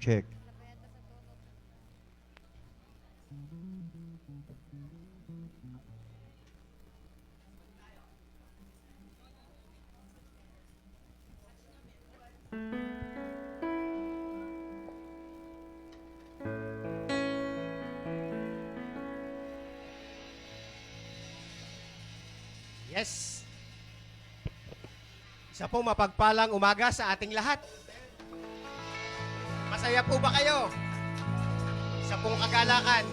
Check. Yes. Isa pong mapagpalang umaga sa ating lahat. Masaya po ba kayo? Isa pong kagalakan.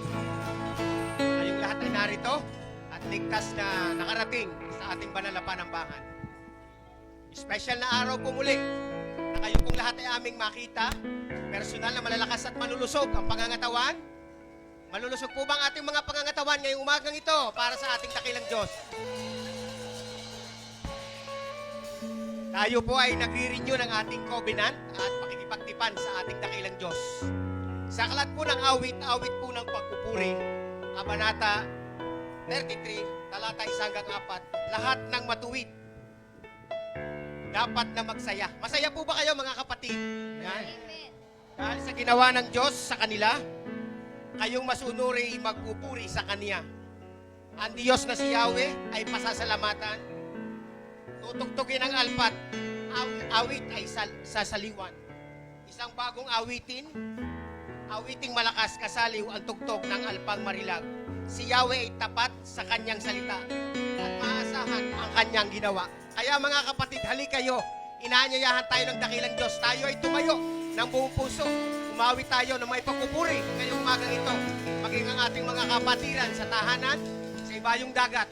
Kayong lahat ay narito at ligtas na nakarating sa ating banal na panambangan. Special na araw po muli na kayo pong lahat ay aming makita. Personal na malalakas at malulusog ang pangangatawan. Malulusog po ba ang ating mga pangangatawan ngayong umagang ito para sa ating dakilang Diyos? Tayo po ay nagre-renew ng ating covenant at pakikipagtipan sa ating dakilang Diyos. Sa aklat po ng awit po ng pagpupuri, Kabanata 33, talata 1 hanggang 4, lahat ng matuwid dapat na magsaya. Masaya po ba kayo mga kapatid? Yan. Dahil sa ginawa ng Diyos sa kanila, kayong masunuri magpupuri sa Kanya. Ang Diyos na si Yahweh ay pasasalamatan. Tutugtugin ang alpat, awit ay sasaliwan. Isang bagong awiting malakas kasaliw ang tugtog ng alpang marilag. Si Yahweh ay tapat sa kanyang salita at maasahan ang kanyang ginawa. Kaya mga kapatid, halik kayo, inaanyayahan tayo ng dakilang Diyos. Tayo ay tumayo ng buong puso. Umawit tayo ng may pagpupuri ngayong umagang ito. Maging ang ating mga kapatiran sa tahanan, sa ibayong dagat.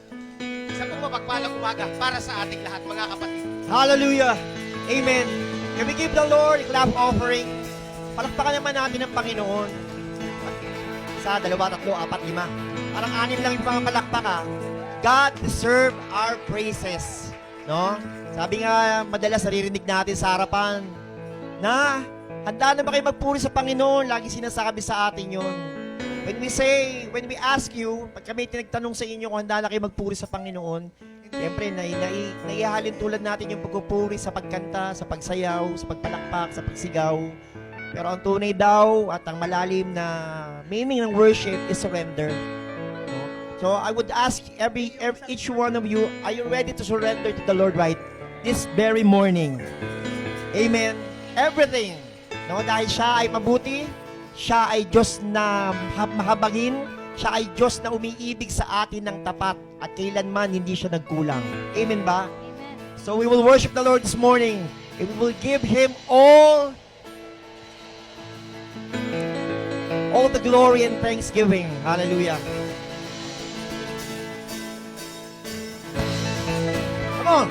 Isa pong mapagpalang umaga para sa ating lahat, mga kapatid. Hallelujah. Amen. Can we give the Lord a clap offering? Palakpakan naman natin ang Panginoon. 1, 2, 3, 4, 5. Parang 6 lang yung mga palakpak. God deserve our praises. No? Sabi nga, madalas naririnig natin sa harapan na handa na ba kayo magpuri sa Panginoon? Lagi sinasabi sa atin yun. When we ask you, pag kami tinagtanong sa inyo kung handa na kayo magpuri sa Panginoon, siyempre, naihahalin tulad natin yung pagpupuri sa pagkanta, sa pagsayaw, sa pagpalakpak, sa pagsigaw. Pero ang tunay daw at ang malalim na meaning ng worship is surrender. No? So I would ask each one of you, are you ready to surrender to the Lord right this very morning? Amen. Everything. No? Dahil siya ay mabuti, siya ay Diyos na mahabagin, siya ay Diyos na umiibig sa atin ng tapat at kailanman hindi siya nagkulang. Amen ba? Amen. So we will worship the Lord this morning and we will give Him all the glory and thanksgiving. Hallelujah. Come on.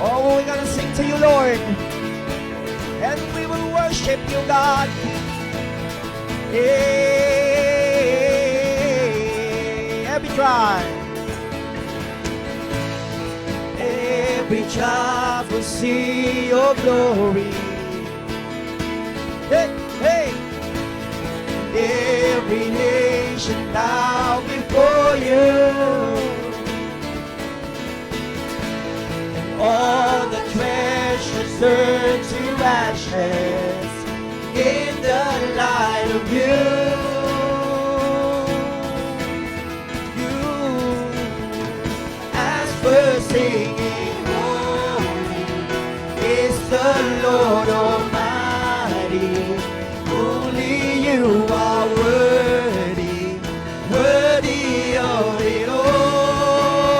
Oh, we're gonna sing to you, Lord. And we will worship you, God. Every tribe will see your glory. Hey, hey. Every nation bow before you. And all the treasures turn to ashes in the light of you. As we're singing, holy is the Lord Almighty. Only you are worthy, worthy of it all.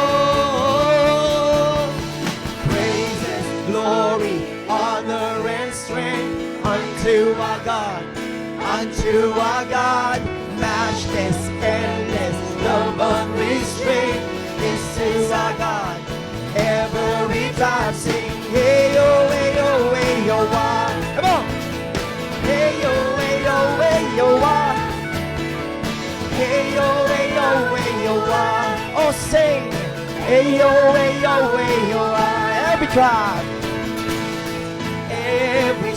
Praises, glory, honor, and strength unto our God, matchless, endless, love unrestrained. This is our God. Every time sing, hey yo, hey yo, hey yo, wah. Come on. Hey yo, hey yo, hey yo, wah. Hey yo, hey yo, hey yo, wah. Oh, sing. Hey yo, hey yo, hey yo, wah. Every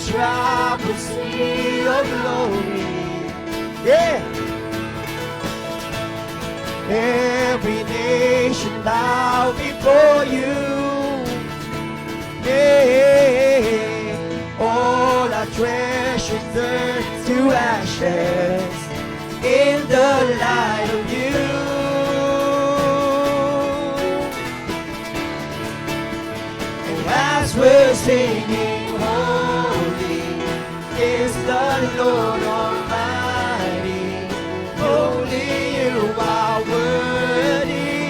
tribe will see your glory. Yeah. Every nation bow before you. Yeah. All our treasures turn to ashes in the light of you. And as we're singing, holy is the Lord Almighty. Holy, you are worthy,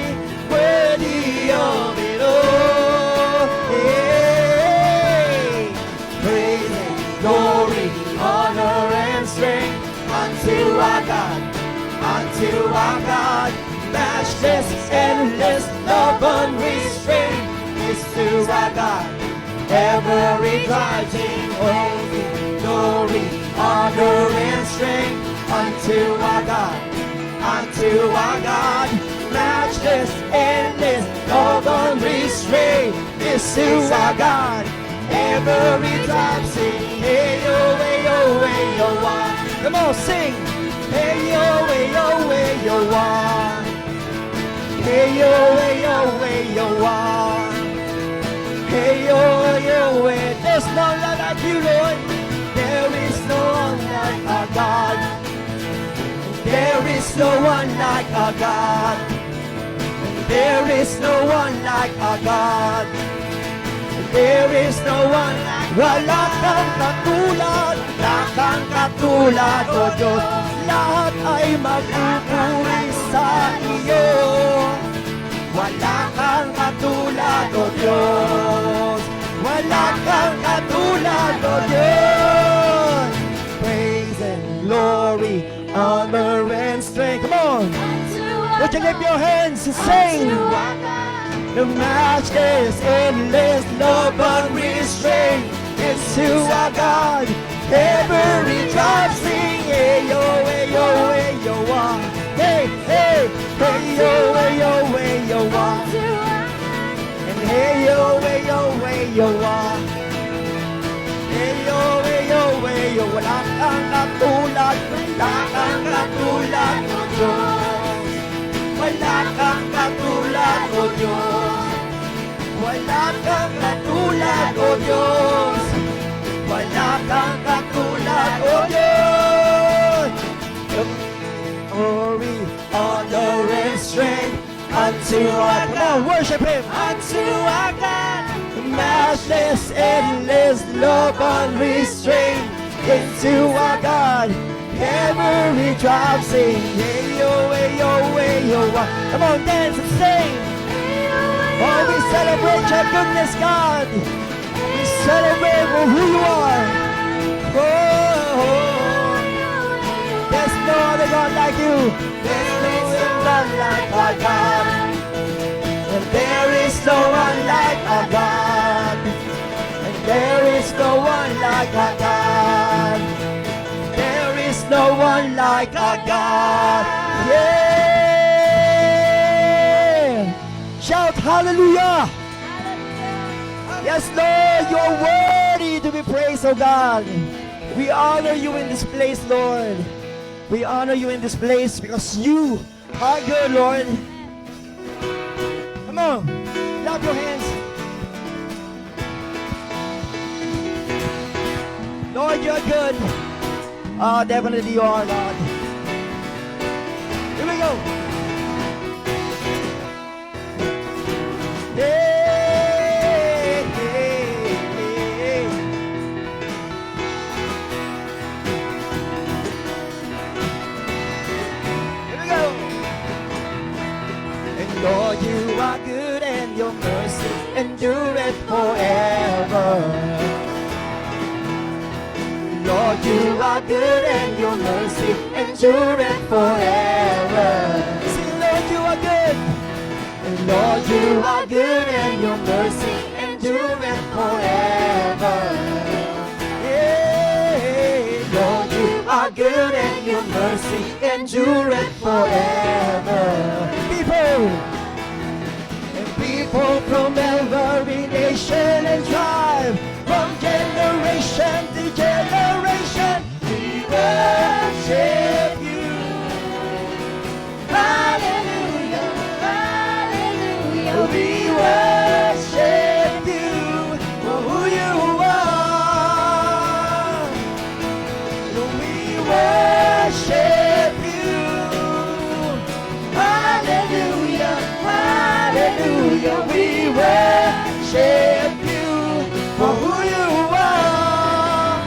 worthy of it all. Hey, praise and glory, honor and strength unto our God, unto our God. Matchless, endless, love unrestrained is to our God. Every rising, holy, glory, honor and strength unto our God, unto our God. Matchless, endless, love unrestrained is to our God. Every tribe sing, hey yo, hey yo, hey yo, wah. Come on, sing, hey yo, hey yo, hey yo, wah. Hey yo, hey yo, hey yo, wah. Hey yo, hey yo, hey. There's no one like you, Lord. There is no one like our God. There is no one like our God. There is no one like our God. There is no one like wala kang katulad, wala kang katulad, O Diyos. Lahat ay magpupuri sa iyo. Wala kang katulad, O Diyos. Wala kang katulad, O Diyos. Praise and glory, honor and strength. Come on. Would you lift your hands and sing? The matchless, endless, love unrestrained is to our God. Every tribe sing, hey yo, hey yo, hey yo, wah. Hey, hey, hey yo, hey yo, hey yo, wah. And hey yo, hey yo, hey yo, wah. Hey yo, hey yo, hey yo, wala kang katulad, wala kang katulad, O Diyos. Wala kang katulad, O Diyos. Wala kang katulad, O Diyos. Wala kang katulad, O Diyos. Glory, honor, and strength unto our God. Come on, worship Him. Unto our God. Matchless, endless, love unrestrained into our God. Every tribe sing, hey yo, hey yo, hey yo. Come on, dance and sing. Oh, we celebrate your goodness, God. We celebrate for who you are. Oh, there's no other God like you. There is no one like our God. And there is no one like our God. And there is no one like our God. There is no one like our God. Yeah! Shout hallelujah! Yes, Lord, you are worthy to be praised, oh God. We honor you in this place, Lord. We honor you in this place because you are good, Lord. Come on, clap your hands. Lord, you're good. Definitely you are, Lord. Here we go. Hey, hey, hey. Here we go. And Lord, you are good and your mercy endureth forever. Lord, you are good and your mercy endureth forever. Sing, Lord, you are good. And Lord, you are good and your mercy endureth forever. Yeah, Lord, you are good and your mercy endureth forever. People from every nation and tribe, from generation to generation, we worship you. Hallelujah, hallelujah. We worship you for who you are. hallelujah, we worship you for who you are.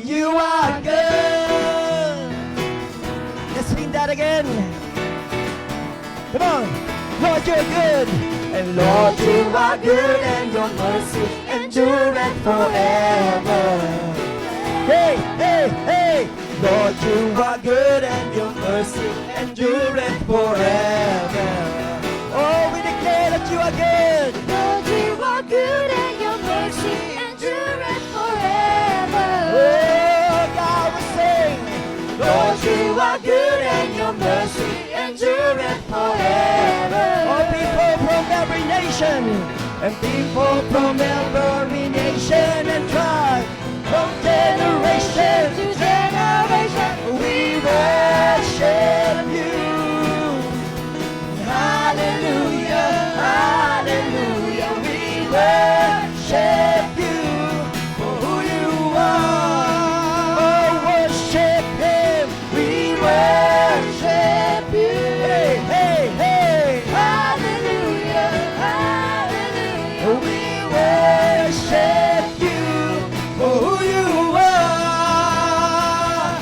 You are good. Let's sing that again. Come on. Lord, you're good. And Lord, you are good, and your mercy endureth forever. Hey, hey, hey. Lord, you are good, and your mercy endureth forever. Oh, we declare that you are good. Lord, you are good and your mercy endureth forever. Oh, God, we sing. Lord, you are good and your mercy endureth forever. Oh, people from every nation, and people from every nation and tribe, from generation to generation, we worship you. Hallelujah, hallelujah, we worship you for who you are. Oh, worship him, we worship you. Hey, hey, hey. Hallelujah, hallelujah. We worship you for who you are.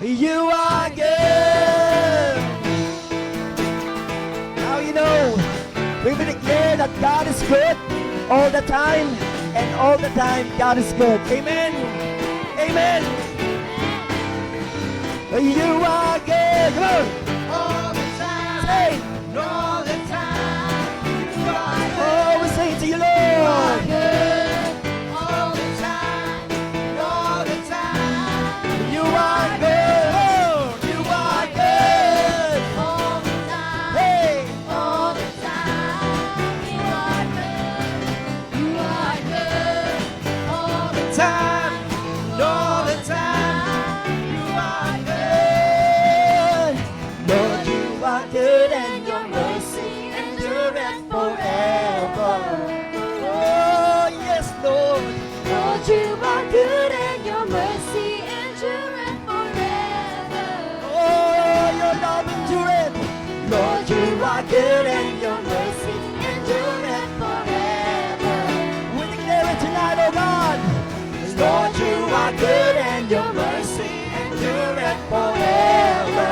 You are good. Now you know, we will declare that God is good all the time, and all the time God is good. Amen. Amen. You are good. Come on. All the time, Say. and all the time, you are Oh, we sing to you, Lord. good. All the time, and all the time, You are good. You are good. All the time, Hey. all the time, you are good. You are good. All the time, and all the time, you are Good. Lord, you are good, and your mercy endureth forever. Oh, yes, Lord. Lord, you are good and your mercy endureth forever. Oh, your love endureth. Lord, you are good, and your mercy Endureth forever. we declare it tonight, oh God. Lord, you are good, and your mercy endureth forever.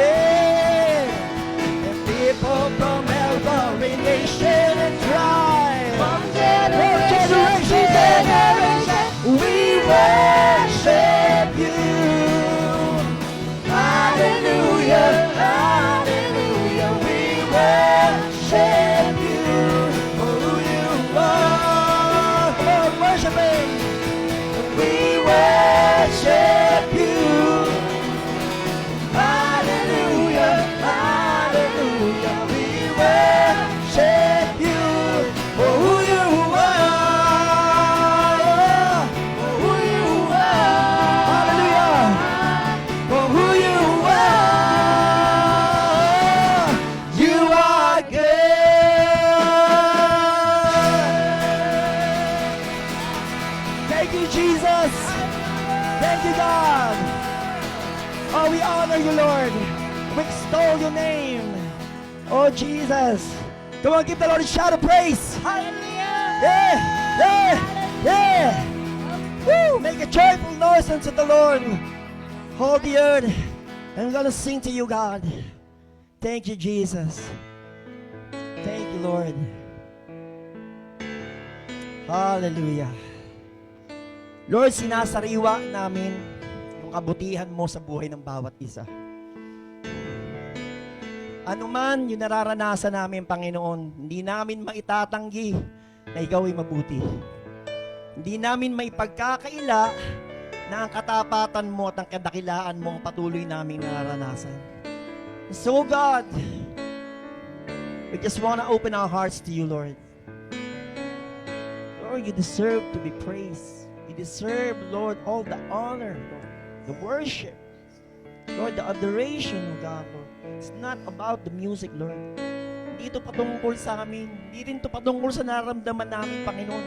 Yeah. And people from every nation and tribe, From generation to generation, we worship you. Hallelujah, hallelujah, we worship you for who you are. Come on, worship him. We worship you. Hallelujah, hallelujah, we worship you for who you are. For who you are. Hallelujah. For who you are. You are good. Thank you, Jesus. Thank you, God. Oh, we honor you, Lord. We extol your name. Oh, Jesus. Come on, give the Lord a shout of praise. Hallelujah. Yeah, yeah, yeah. Woo! Make a joyful noise unto the Lord. Hold the earth. And I'm going to sing to you, God. Thank you, Jesus. Thank you, Lord. Hallelujah. Lord, sinasariwa namin yung kabutihan mo sa buhay ng bawat isa. Ano man yung nararanasan namin, Panginoon, hindi namin maitatanggi na ikaw ay mabuti. Hindi namin maipagkakaila na ang katapatan mo at ang kadakilaan mo ang patuloy naming nararanasan. So God, we just want to open our hearts to you, Lord. Lord, you deserve to be praised. You deserve, Lord, all the honor, Lord, the worship, Lord, the adoration, oh God, Lord. It's not about the music, Lord. Hindi ito patungkol sa amin. Hindi rin ito patungkol sa nararamdaman namin, Panginoon.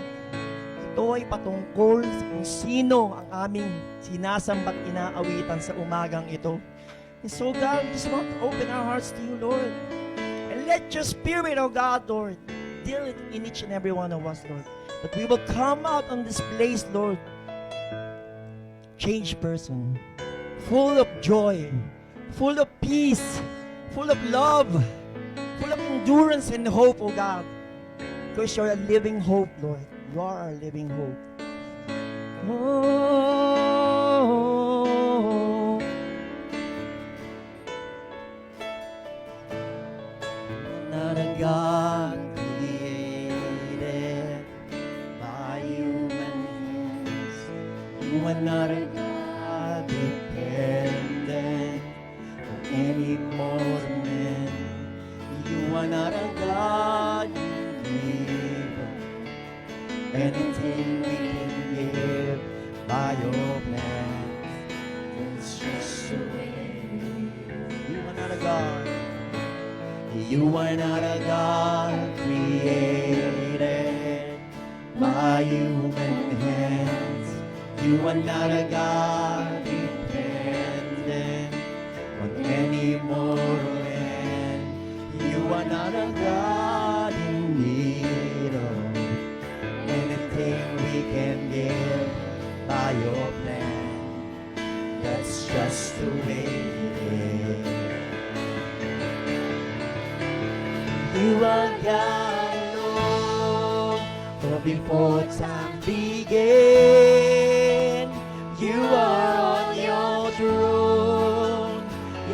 Ito ay patungkol sa kung sino ang aming sinasambat inaawitan sa umagang ito. And so, God, we just want to open our hearts to you, Lord. And Let your spirit, oh God, Lord, deal it in each and every one of us, Lord. That we will come out on this place, Lord, changed person, full of joy, full of peace, full of love, full of endurance and hope, oh God. Because you're a living hope, Lord. You are our living hope. Oh, not a God created by human hands. You are not a God dependent on any mortal man. You are not a God you give anything we can give by your plan. It's just the way it is. You are not a God. You are not a God created by human hands. You are not a God dependent on any mortal man. You are not a God in need of anything we can give by your plan. That's just the way it is. You are God alone, for before time began, you are on your throne.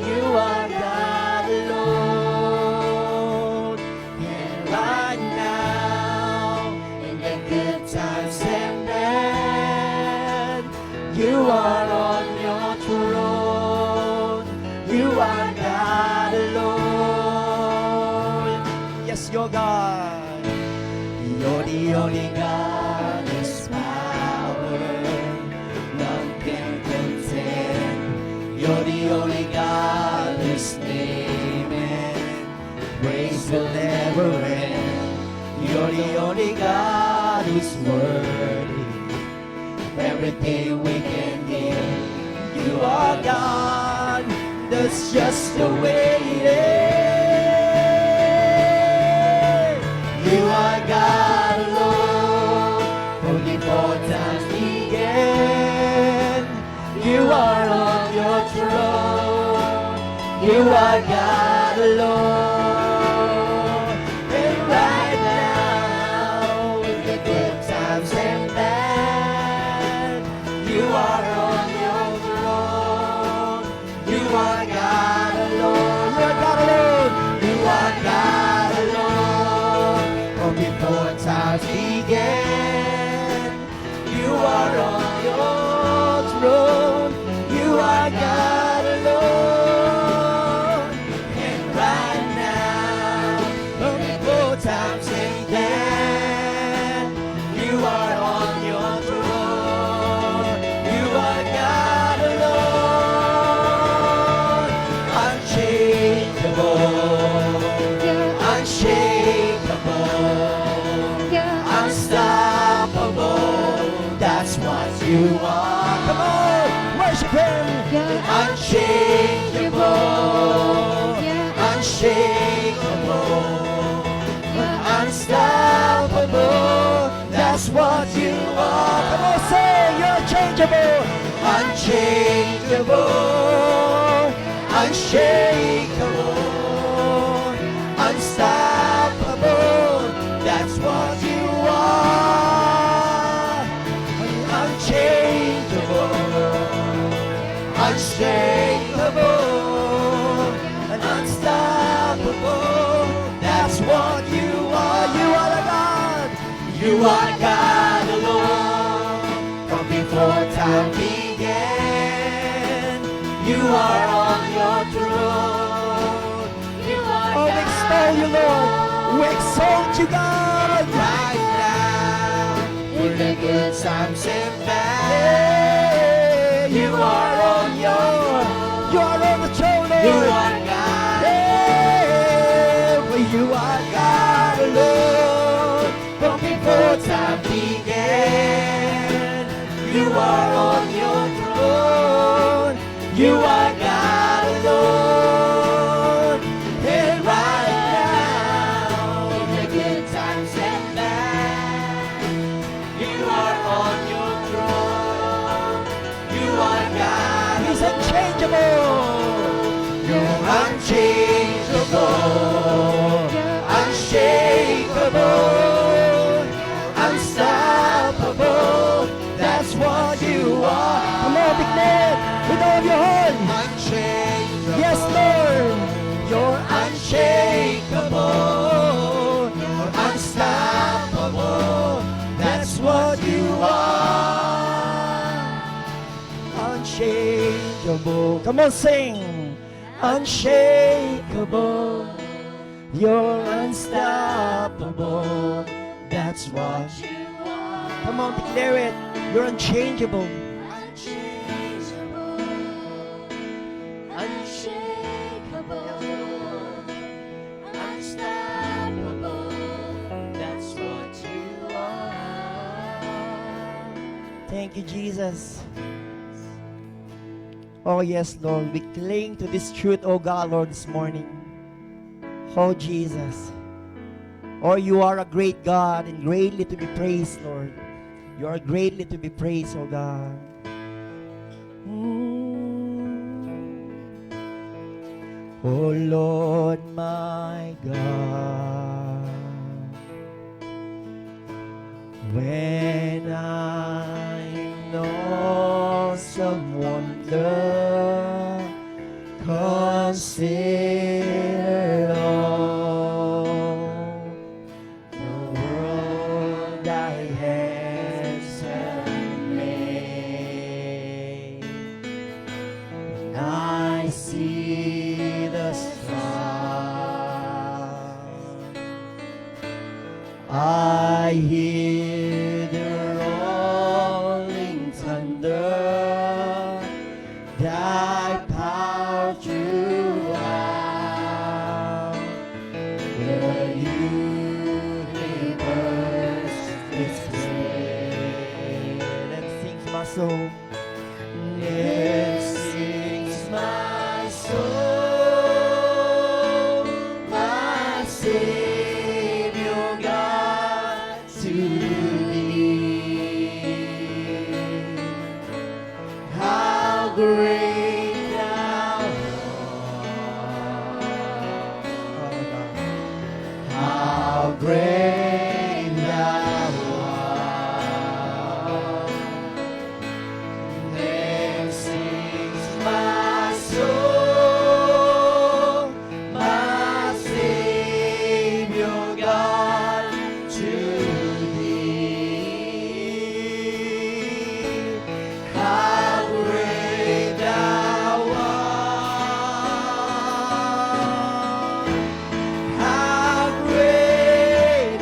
You are God alone, and right now, in the good times and bad, you are on your throne. You are God alone. Yes, you're God. You're the only God whose power none can contend. You're the only God whose name and praise will never end. You're the only God who's worthy of everything we can give. You are God. That's just the way it is. You are God alone, from before time began. You are on your throne. You are God alone. And right now, in the good times and bad, you are on your throne. You are God alone. You are God alone. You are God alone. From before times began, you are on your throne. You are God alone. And right now, from before times began, you are on your throne. You are God alone. Unchangeable, unshakable, unstoppable. That's what you are. Come on, worship Him. Unchangeable, unshakable, unstoppable. That's what you are. Come on, say you're unchangeable, unchangeable, unshakable, unstoppable. That's what you are. Unchangeable, unshakable, and unstoppable. That's what you are. You are the God. You are God alone. From before time began, you are on your throne. Oh, we extol you, Lord. We exalt you, God. Right now, in the good times and bad, you are on the throne, Lord. You are God. You are God alone. From before time began, you are on your throne. You are God alone. And right now, unchangeable, unshakable, unstoppable. That's what you are. Come on, declare with all your heart. Yes, Lord. You're unshakable, you're unstoppable. That's what you are. Unchangeable. Come on, sing. Unshakable. You're unstoppable. That's what you are. Come on, declare it. You're unchangeable. Unchangeable, unshakable, unstoppable. That's what you are. Thank you, Jesus. Oh, yes, Lord. We cling to this truth, oh God, Lord, this morning. Oh, Jesus. Oh, you are a great God and greatly to be praised, Lord. You are greatly to be praised, oh God. Oh, Lord, my God. When I know some wonder, consider all the world thy hands have made. When I see the stars, I hear the rolling thunder, thy power throughout the universe displayed. And sings my soul. It sings my soul, my Savior God, to thee. How great thou art. Oh, God. How great thou art. Then sings my soul, my Savior God, to thee. How great thou art. How great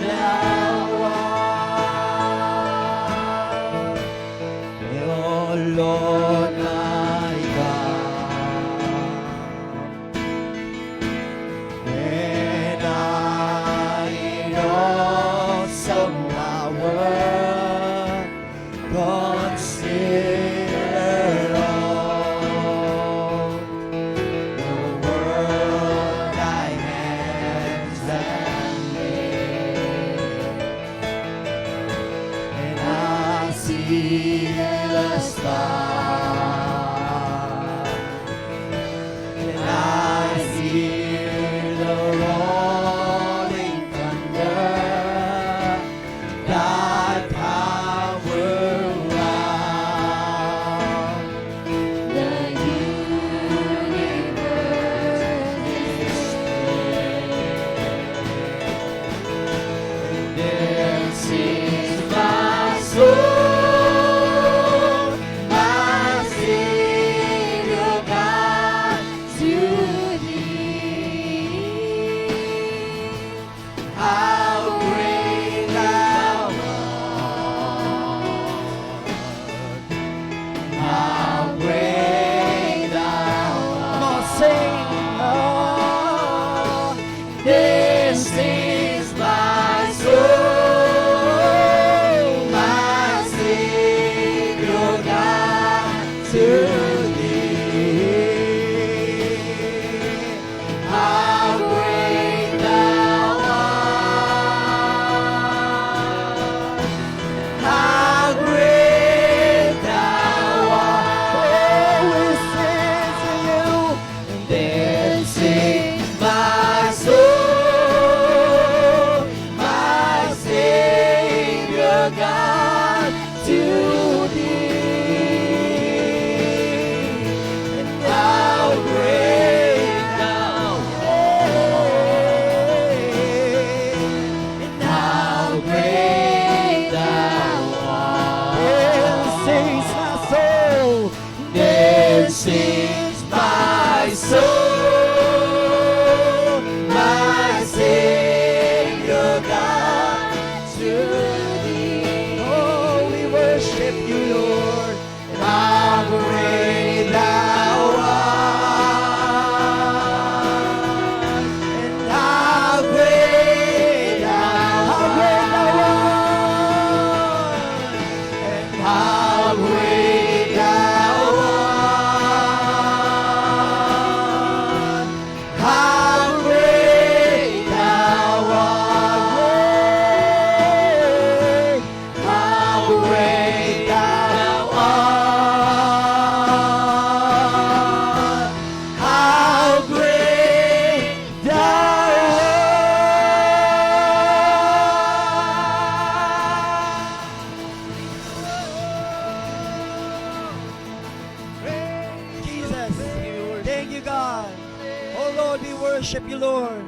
Lord.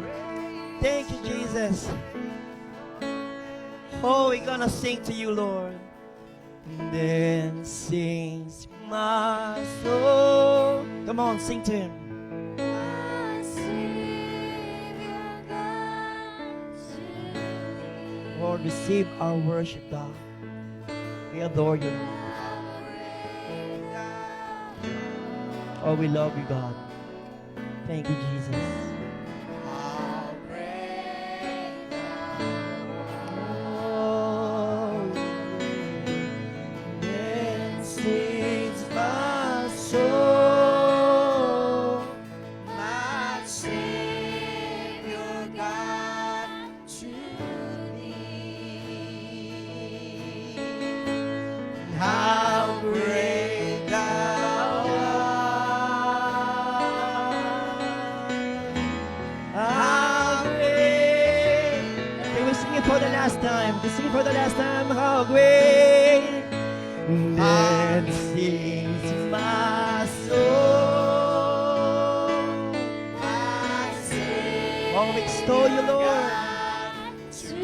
Thank you, Jesus. Oh, we're gonna sing to you, Lord. Then sings my soul. Come on, sing to him. My Savior God to thee. Lord, receive our worship, God. We adore you, Lord. Oh, we love you, God. Thank you, Jesus. How great Oh, then sings my soul, My Savior God to thee. how great thou art. How great. Can we sing it for the last time? We sing it for the last time. How great. Then sings my soul. My Savior Oh, we extol you, Lord. to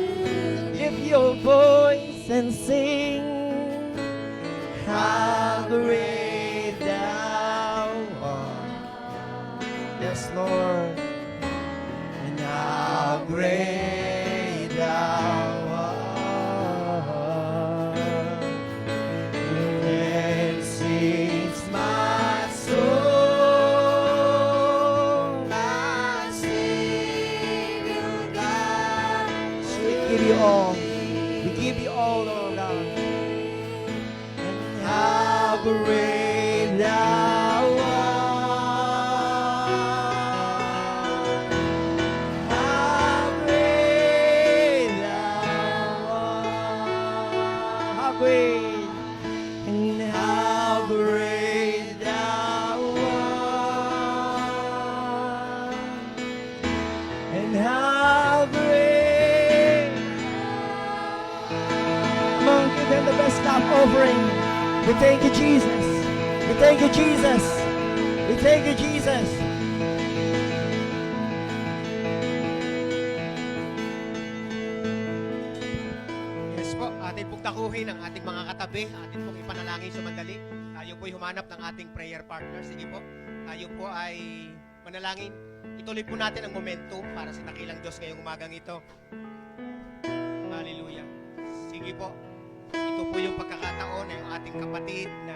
Lift your voice and sing. How great thou art. Yes, Lord. And how great thou art. Then sings my soul. My Savior God We give you all. We give you all, Lord God. And how great thou art. How great thou art. How great. And how great thou art. And how great. Come on, give him the best clap offering. We thank you, Jesus. We thank you, Jesus. We thank you, Jesus. Yes po, atin pong takuhin ang ating mga katabi, atin pong ipanalangin sumandali. Tayo po'y humanap ng ating prayer partner. Sige po, tayo po ay manalangin. Ituloy po natin ang momentum para sa dakilang Diyos ngayong umagang ito. Hallelujah. Sige po, ito po yung pagkakataon ng ating kapatid na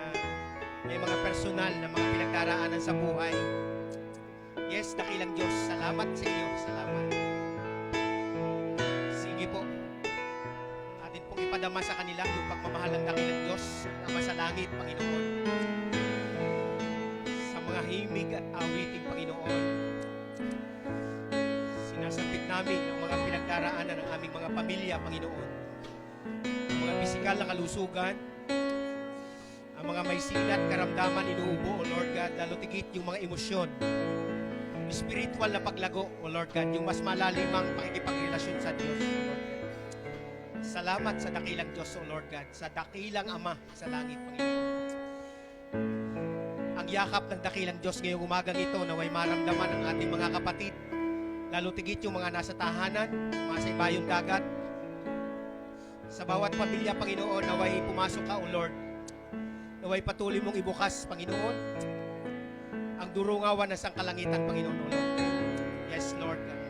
may mga personal na mga pinagdaraanan sa buhay. Yes, dakilang Diyos, salamat sa iyo. Salamat. Sige po, atin pong ipadama sa kanila yung pagmamahal ng dakilang Diyos, ang Ama sa langit, Panginoon. Sa mga himig at awiting, Panginoon, sinasambit namin ang mga pinagdaraanan ng aming mga pamilya, Panginoon. Ang mga pisikal na kalusugan, ang mga may sinat, karamdaman, inuubo, O Lord God, lalo tigit yung mga emosyon, spiritual na paglago, O Lord God, yung mas malalimang pakikipagrelasyon sa Diyos, O Lord God. Salamat sa dakilang Diyos, O Lord God, sa dakilang Ama sa langit, Panginoon. Ang yakap ng dakilang Diyos ngayong umagang ito naway maramdaman ng ating mga kapatid, lalo tigit yung mga nasa tahanan, mga sa ibayong dagat. Sa bawat pamilya, Panginoon, naway pumasok ka, O Lord. Naway patuloy mong ibukas, Panginoon, ang durungawan ng sangkalangitan, Panginoon, O Lord. Yes, Lord God.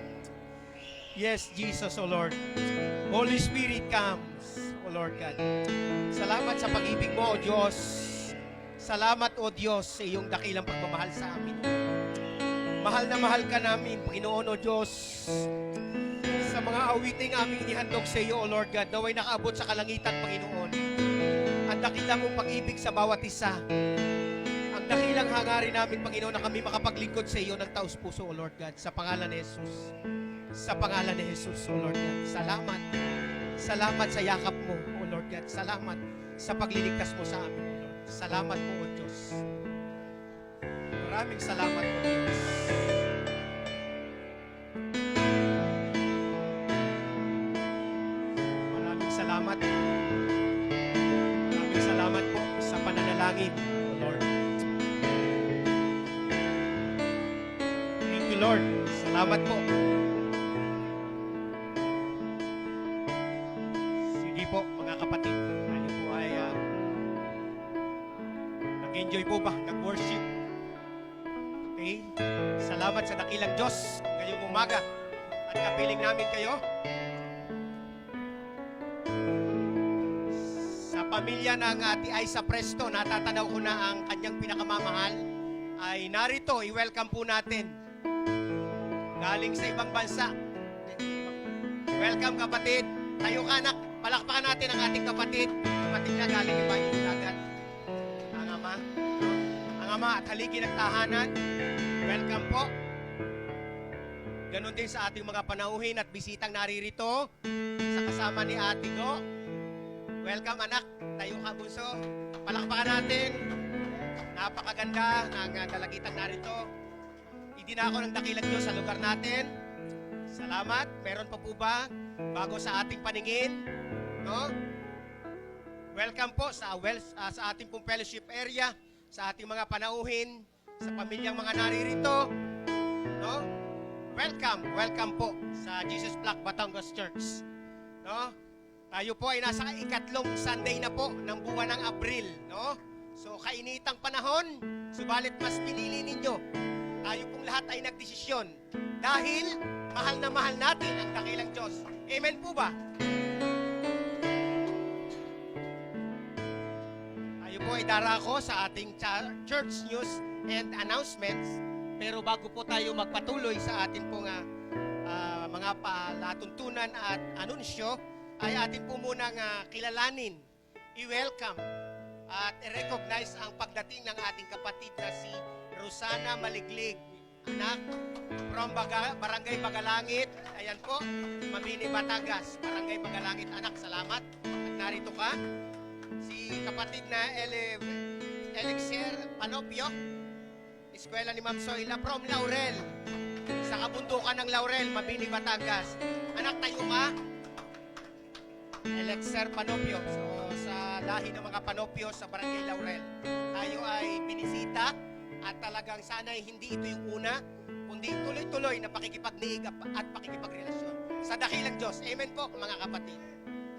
Yes, Jesus, O Lord. Holy Spirit comes, O Lord God. Salamat sa pag-ibig mo, O Diyos. Salamat, O Diyos, sa iyong dakilang pagmamahal sa amin. Mahal na mahal ka namin, Panginoon, O Diyos. Sa mga awiting aming inihandog sa iyo, O Lord God, naway nakaabot sa kalangitan, Panginoon. Ang dakilang mong pag-ibig sa bawat isa. Ang dakilang hangarin namin, Panginoon, na kami makapaglingkod sa iyo ng taos puso, O Lord God, sa pangalan ni Jesus. Sa pangalan ni Jesus, O Lord God. Salamat. Salamat sa yakap mo, O Lord God. Salamat sa pagliligtas mo sa amin, O Lord. Salamat po, O Diyos. Maraming salamat, O Diyos. Maraming salamat. Maraming salamat po sa pananalangin, O Lord. Thank you, Lord. Salamat. Salamat po. Sige po, mga kapatid. Tayo po ay nag-enjoy po ba? Nag-worship. Okay? Salamat sa dakilang Diyos ngayong umaga. At kapiling namin kayo. Sa pamilya ng Ate Aiza Presto, natatanaw ko na ang kanyang pinakamamahal ay narito, i-welcome po natin. Galing sa ibang bansa. Welcome kapatid. Tayo ka anak, palakpakan natin ang ating kapatid. Kapatid na galing iba yung dagat. Ang ama. Ang ama at haligi ng tahanan. Welcome po. Ganon din sa ating mga panauhin at bisitang naririto. Sa kasama ni Ate Go. Welcome anak. Tayo ka bunso. Palakpakan natin. Napakaganda ng dalagitang narito. Idinako ng dakilang Diyos sa lugar natin. Salamat. Meron pa po ba bago sa ating paningin? No? Welcome po sa ating pong fellowship area, sa ating mga panauhin, sa pamilyang mga naririto. No? Welcome po sa Jesus Black Batangas Church. No? Tayo po ay nasa ikatlong Sunday na po ng buwan ng Abril, no? So kainitang panahon, subalit mas pinili ninyo. Tayo pong lahat ay nagdesisyon dahil mahal na mahal natin ang dakilang Diyos. Amen po ba? Tayo po ay darako sa ating church news and announcements. Pero bago po tayo magpatuloy sa ating pong mga palatuntunan at anunsyo, ay atin po munang kilalanin, i-welcome at i-recognize ang pagdating ng ating kapatid na si Rosana Maliglig. Anak, from Barangay Bagalangit. Ayan po, Mamini, Batangas. Barangay Bagalangit. Anak, salamat. At narito ka. Si kapatid na Elixir Panopio. Eskwela ni Ma'am Soyla from Laurel. Sa kabundukan ng Laurel, Mabini, Batangas. Anak, tayo ka. Elixir Panopio. So, sa lahi ng mga Panopio sa Barangay Laurel, tayo ay binisita at talagang sana ay hindi ito yung una, kundi tuloy-tuloy na pakikipagniig at pakikipagrelasyon sa dakilang Diyos. Amen po, mga kapatid.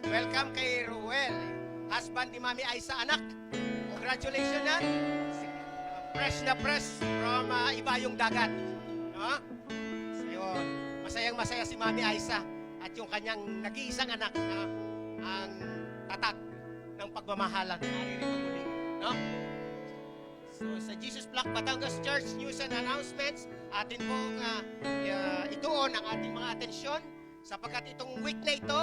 Welcome kay Ruel, husband ni Mami Aiza, anak. Congratulations na. Fresh na fresh from Ibayong Dagat. No? So, yun. Masayang-masaya si Mami Aiza at yung kanyang nag-iisang anak na ang tatak ng pagmamahalan. Naririto muli. No? So, sa Jesus Black Batangas Church News and Announcements, atin pong ituon ang ating mga atensyon sapagkat itong week na ito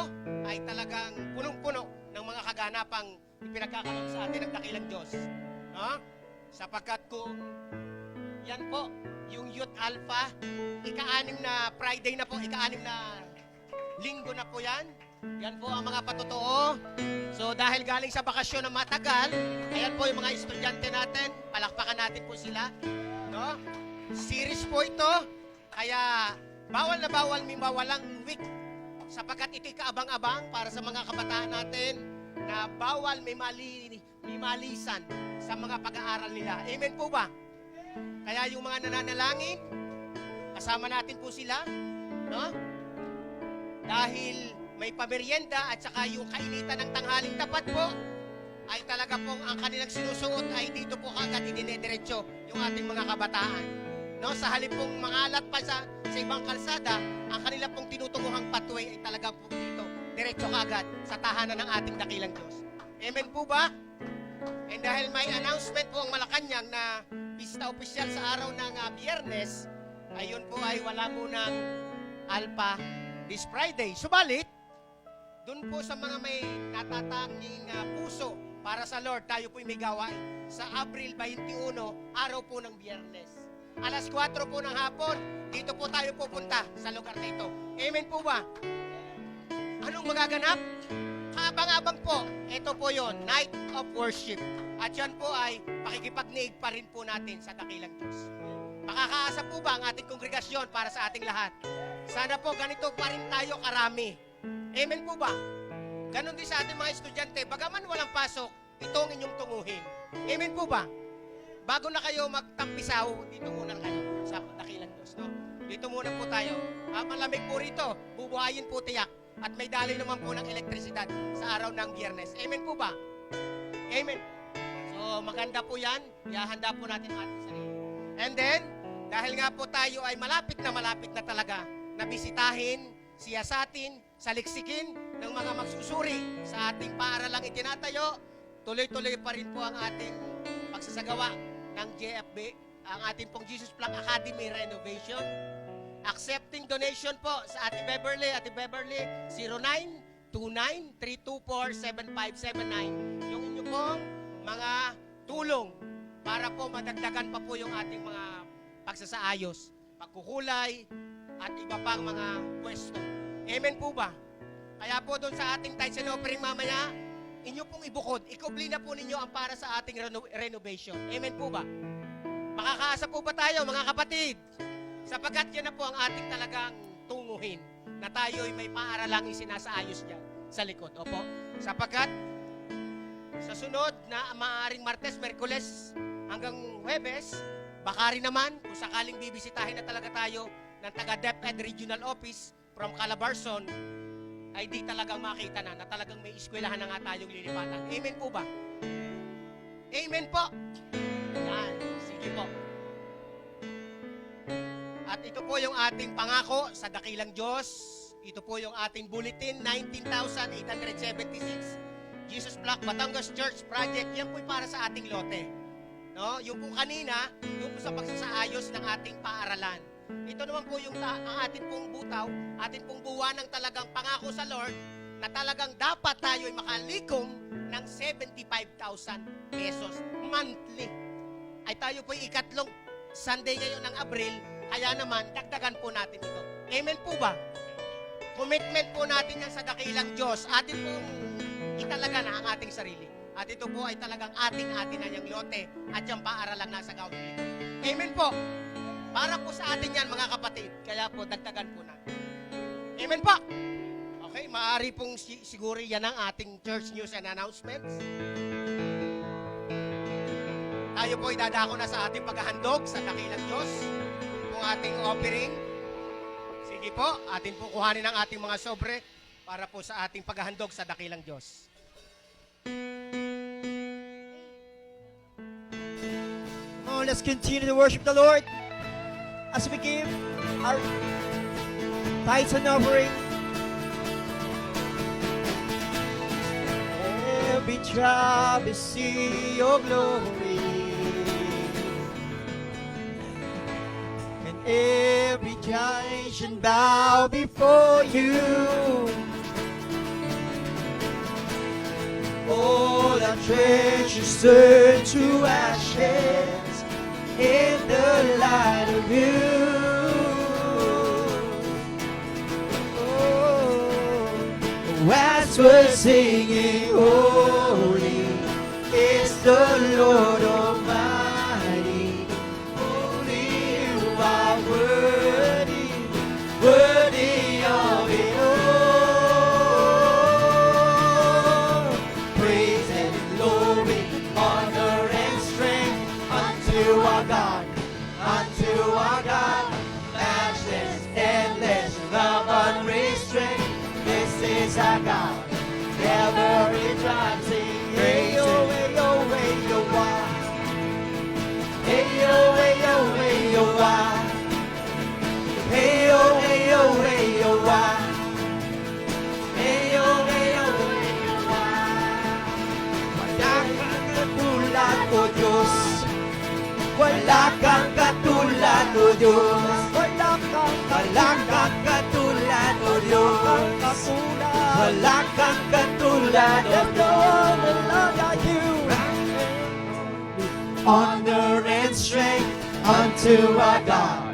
ay talagang punong-puno ng mga kaganapang ipinagkakaroon sa atin ng dakilang Diyos. No? Sapagkat kung yan po, yung Youth Alpha, ika-anim na Friday na po, ika-anim na linggo na po yan. Yan po ang mga patotoo. So dahil galing sa bakasyon na matagal, ayan po yung mga estudyante natin, palakpakan natin po sila. No? Series po ito, kaya bawal na bawal may mawalang week sapagkat ito'y kaabang-abang para sa mga kabataan natin na bawal may malisan sa mga pag-aaral nila. Amen po ba? Kaya yung mga nananalangin, kasama natin po sila, no? Dahil may pamerienda at saka yung kainitan ng tanghaling tapat po, ay talaga pong ang kanilang sinusuot ay dito po agad idinediretso yung ating mga kabataan. No? Sa halip pong mangalat pa sa ibang kalsada, ang kanila pong tinutunguhang pathway ay talagang po dito, diretso agad sa tahanan ng ating dakilang Diyos. Amen po ba? And dahil may announcement po ang Malacanang na pista opisyal sa araw ng Biyernes, ayun po ay wala munang Alpha this Friday. Subalit, doon po sa mga may natatanging puso para sa Lord, tayo po'y may gawain sa Abril 21, araw po ng Biyernes. Alas 4 po ng hapon, dito po tayo pupunta sa lugar na ito. Amen po ba? Anong magaganap? Abang-abang po, ito po yon, Night of Worship. At yan po ay pakikipagniig pa rin po natin sa dakilang Diyos. Makakaasa po ba ang ating kongregasyon para sa ating lahat? Sana po ganito pa rin tayo karami. Amen po ba? Ganon din sa ating mga estudyante, bagaman walang pasok, ito ang inyong tunguhin. Amen po ba? Bago na kayo magtampisaw, dito muna kayo sa dakilang Diyos. No? Dito muna po tayo. Malamig po rito. Bubuhayin po tiyak. At may daloy naman po ng elektrisidad sa araw ng Biyernes. Amen po ba? Amen. So, maganda po yan. Ihahanda po natin ang ating sarili. And then, dahil nga po tayo ay malapit na talaga na bisitahin, siyasatin, saliksikin ng mga magsusuri sa ating paaralang itinatayo, tuloy-tuloy pa rin po ang ating pagsasagawa ng JFB, ang ating pong Jesus Plug Academy Renovation. Accepting donation po sa Ate Beverly, 0929-324-7579. Yung inyo pong mga tulong para po madagdagan pa po yung ating mga pagsasaayos, pagkukulay, at iba pang mga pwesto. Amen po ba? Kaya po doon sa ating tithes and offering mamaya, inyo pong ibukod, ikubli na po ninyo ang para sa ating renovation. Amen po ba? Makakaasa po ba tayo mga kapatid? Sapagkat yan na po ang ating talagang tunguhin na tayo'y may paaralang isinasaayos niya sa likod. Opo. Sapagkat sa sunod na maaaring Martes, Merkules hanggang Huwebes, baka rin naman kung sakaling bibisitahin na talaga tayo ng taga DepEd Regional Office from Calabarzon, ay di talagang makita na talagang may eskwelahan na nga tayong lilipatan. Amen po ba? Amen po. Yan. Sige po. At ito po yung ating pangako sa dakilang Diyos. Ito po yung ating bulletin, 19,876. Jesus Plug Batangas Church Project. Yan po para sa ating lote. No? Yung po kanina, yung po sa pagsasaayos ng ating paaralan. Ito naman po yung ang ating pong butaw, ating pong buwan ng talagang pangako sa Lord na talagang dapat tayo ay makalikom ng 75,000 pesos monthly. Ay tayo po yung ikatlong Sunday ngayon ng Abril, kaya naman, dagdagan po natin ito. Amen po ba? Commitment po natin yan sa dakilang Diyos. Atin pong italaga na ang ating sarili. At ito po ay talagang ating-atin na yung lote at yung paaralang nasa gawin dito. Amen po. Para po sa atin yan, mga kapatid. Kaya po, dagdagan po natin. Amen po. Okay, maaari pong siguro yan ang ating church news and announcements. Tayo po ay dadako na sa ating paghahandog sa dakilang Diyos. Yung ating offering. Sige po, atin po kuhanin ang ating mga sobre para po sa ating paghahandog sa dakilang Diyos. Oh, let's continue to worship the Lord as we give our tithes and offering. Every tribe will see your glory, and every generation bow before you. All our treasures turn to ashes in the light of you. Oh, as we're singing, holy is the Lord Almighty. Holy, you are worthy, worthy of it all. Praise and glory, honor and strength unto our God, matchless, endless, love unrestrained. This is our God, ever rejoicing. Hey yo, hey yo, hey yo, why? Hey yo, hey yo, hey yo, why? Hey yo, hey yo, hey yo, why? Hey yo, hey yo, hey yo, why? Wala kang katulad, O Diyos. Wala kang katulad, O Diyos. Wala kang katulad, O Diyos. Wala kang katulad, O Diyos. Honor and strength unto our God,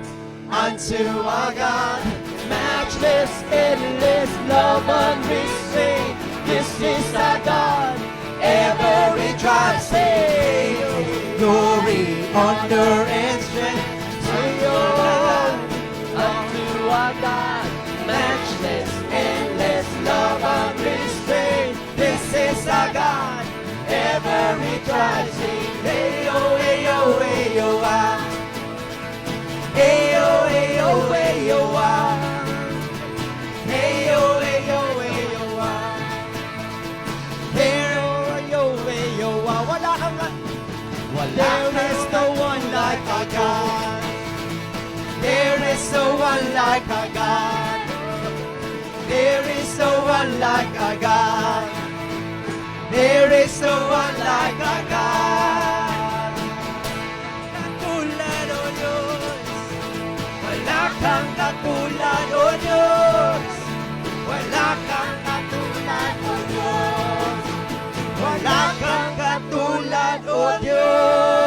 matchless, endless, love unrestrained. This is our God, every tribe say, glory, honor, and strength to your God, unto our God, matchless, endless, love unrestrained. This is our God, ever rejoicing. Hey yo, hey yo, hey yo, ah. Hey yo, hey yo, hey like our God. There is no one like our God. Katulad, O Diyos. Wala kang katulad, O Diyos. Wala kang katulad, O Diyos. Wala kang katulad, O Diyos.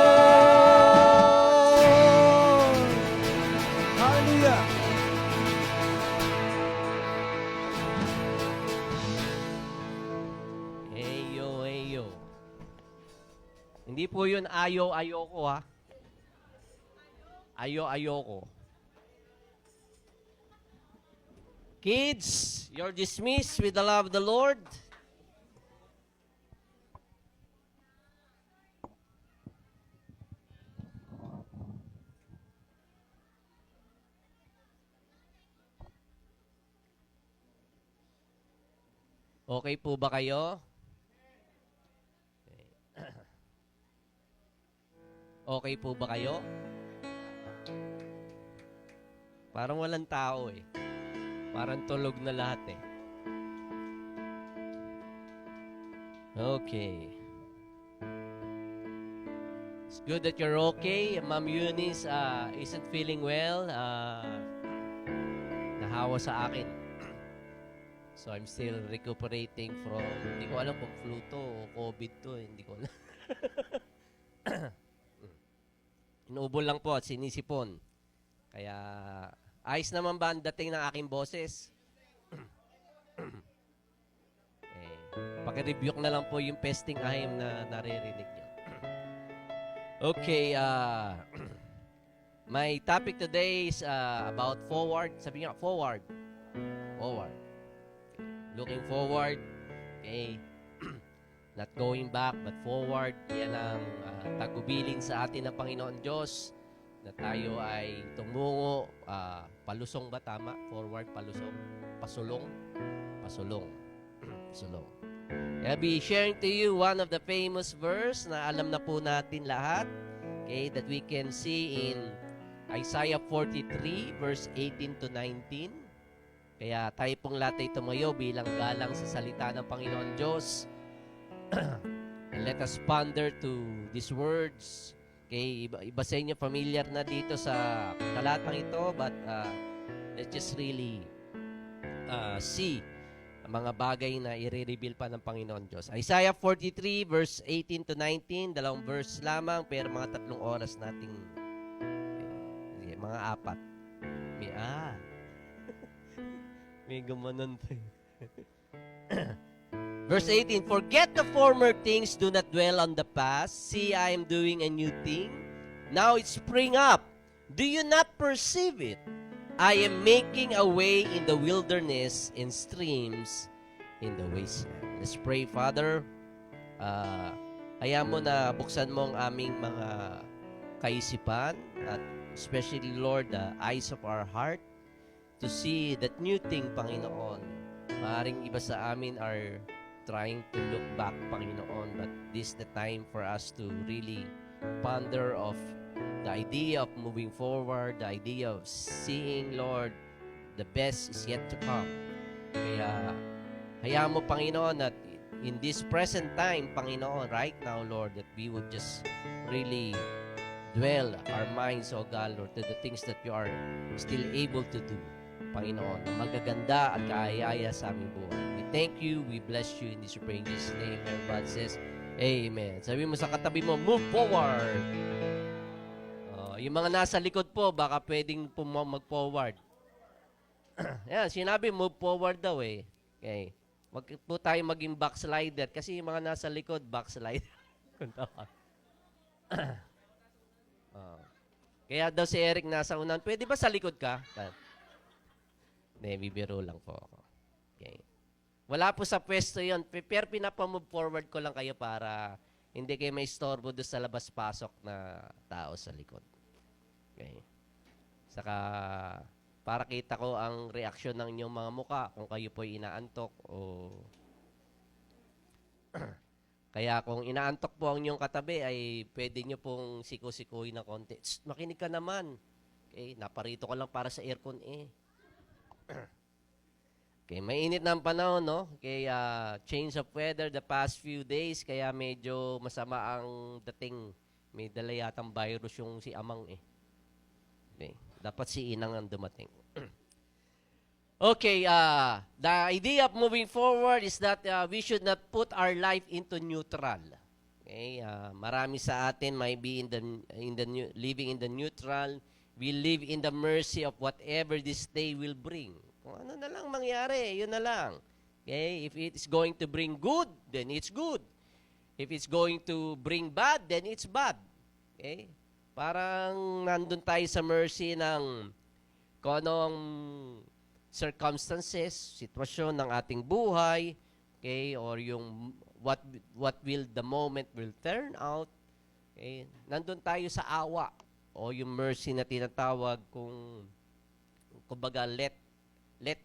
Hallelujah. Eyo. Hindi po yun ayoko ha. Ayoko. Kids, you're dismissed with the love of the Lord. Okay po ba kayo? Okay po ba kayo? Parang walang tao eh. Parang tulog na lahat eh. Okay. It's good that you're okay. Ma'am Eunice isn't feeling well. Nahawa sa akin. So I'm still recuperating from, hindi ko alam kung flu to o COVID to. Hindi ko alam. Inuubol lang po at sinisipon. Kaya, ayos naman ba ang dating ng aking boses? Paki-rebuke na lang po yung pesting ahim na naririnig nyo. Okay, my topic today is about forward. Sabi nga, forward. Forward. Looking forward. Okay. Not going back, but forward. Yan ang tagubilin sa atin ng Panginoon Diyos na tayo ay tumungo, palusong ba tama? Forward, palusong. Pasulong. Pasulong. Pasulong. I'll be sharing to you one of the famous verse na alam na po natin lahat. Okay, that we can see in Isaiah 43 verse 18 to 19. Kaya tayo pong lahat ay tumayo bilang galang sa salita ng Panginoon Diyos. And let us ponder to these words. Okay, iba sa inyo familiar na dito sa talatang ito, but let's just really see ang mga bagay na i-reveal pa ng Panginoon Diyos. Isaiah 43 verse 18 to 19, dalawang verse lamang, pero mga 3 oras nating mga 4. May gumanon pa. Verse 18, forget the former things, do not dwell on the past. See, I am doing a new thing. Now it spring up. Do you not perceive it? I am making a way in the wilderness and streams in the wasteland. Let's pray, Father. Hayaan mo na buksan mo ang aming mga kaisipan at especially, Lord, the eyes of our heart to see that new thing, Panginoon. Maaring iba sa amin are trying to look back, Panginoon, but this is the time for us to really ponder of the idea of moving forward, the idea of seeing, Lord, the best is yet to come. Kaya, hayaan mo, Panginoon, that in this present time, Panginoon, right now, Lord, that we would just really dwell our minds, O God, Lord, to the things that you are still able to do, Panginoon, magaganda at kaayaya sa aming buhay. We thank you, we bless you in this praying Jesus' name. Everybody says, Amen. Sabi mo sa katabi mo, move forward. Yung mga nasa likod po, baka pwedeng po mag-forward. Yan, sinabi, move forward daw eh. Okay. Wag po tayo maging backslider kasi yung mga nasa likod, backslider. Kaya daw si Eric nasa unan, pwede ba sa likod ka? Hindi, bibiro lang po ako. Okay. Wala po sa pwesto yun. Pero pinapamove forward ko lang kayo para hindi kayo may istorbo doon sa labas-pasok na tao sa likod. Okay. Saka, para kita ko ang reaksyon ng inyong mga muka kung kayo po'y inaantok o... Kaya kung inaantok po ang inyong katabi, ay pwede nyo pong siku-sikuhin ng konti. Makinig ka naman. Okay, naparito ka lang para sa aircon eh. Okay, mainit na ang panahon, no? Kaya change of weather the past few days, kaya medyo masama ang dating. May dala yatang virus yung si Amang eh. Okay, dapat si Inang ang dumating. Okay, the idea of moving forward is that we should not put our life into neutral. Okay, marami sa atin may be living in the neutral. We live in the mercy of whatever this day will bring. Kung ano na lang mangyari, yun na lang. Okay, if it is going to bring good, then it's good. If it's going to bring bad, then it's bad. Okay? Parang nandun tayo sa mercy ng kung anong circumstances, sitwasyon ng ating buhay, okay, or yung what will the moment will turn out. Okay? Nandun tayo sa awa o yung mercy na tinatawag kung kumbaga let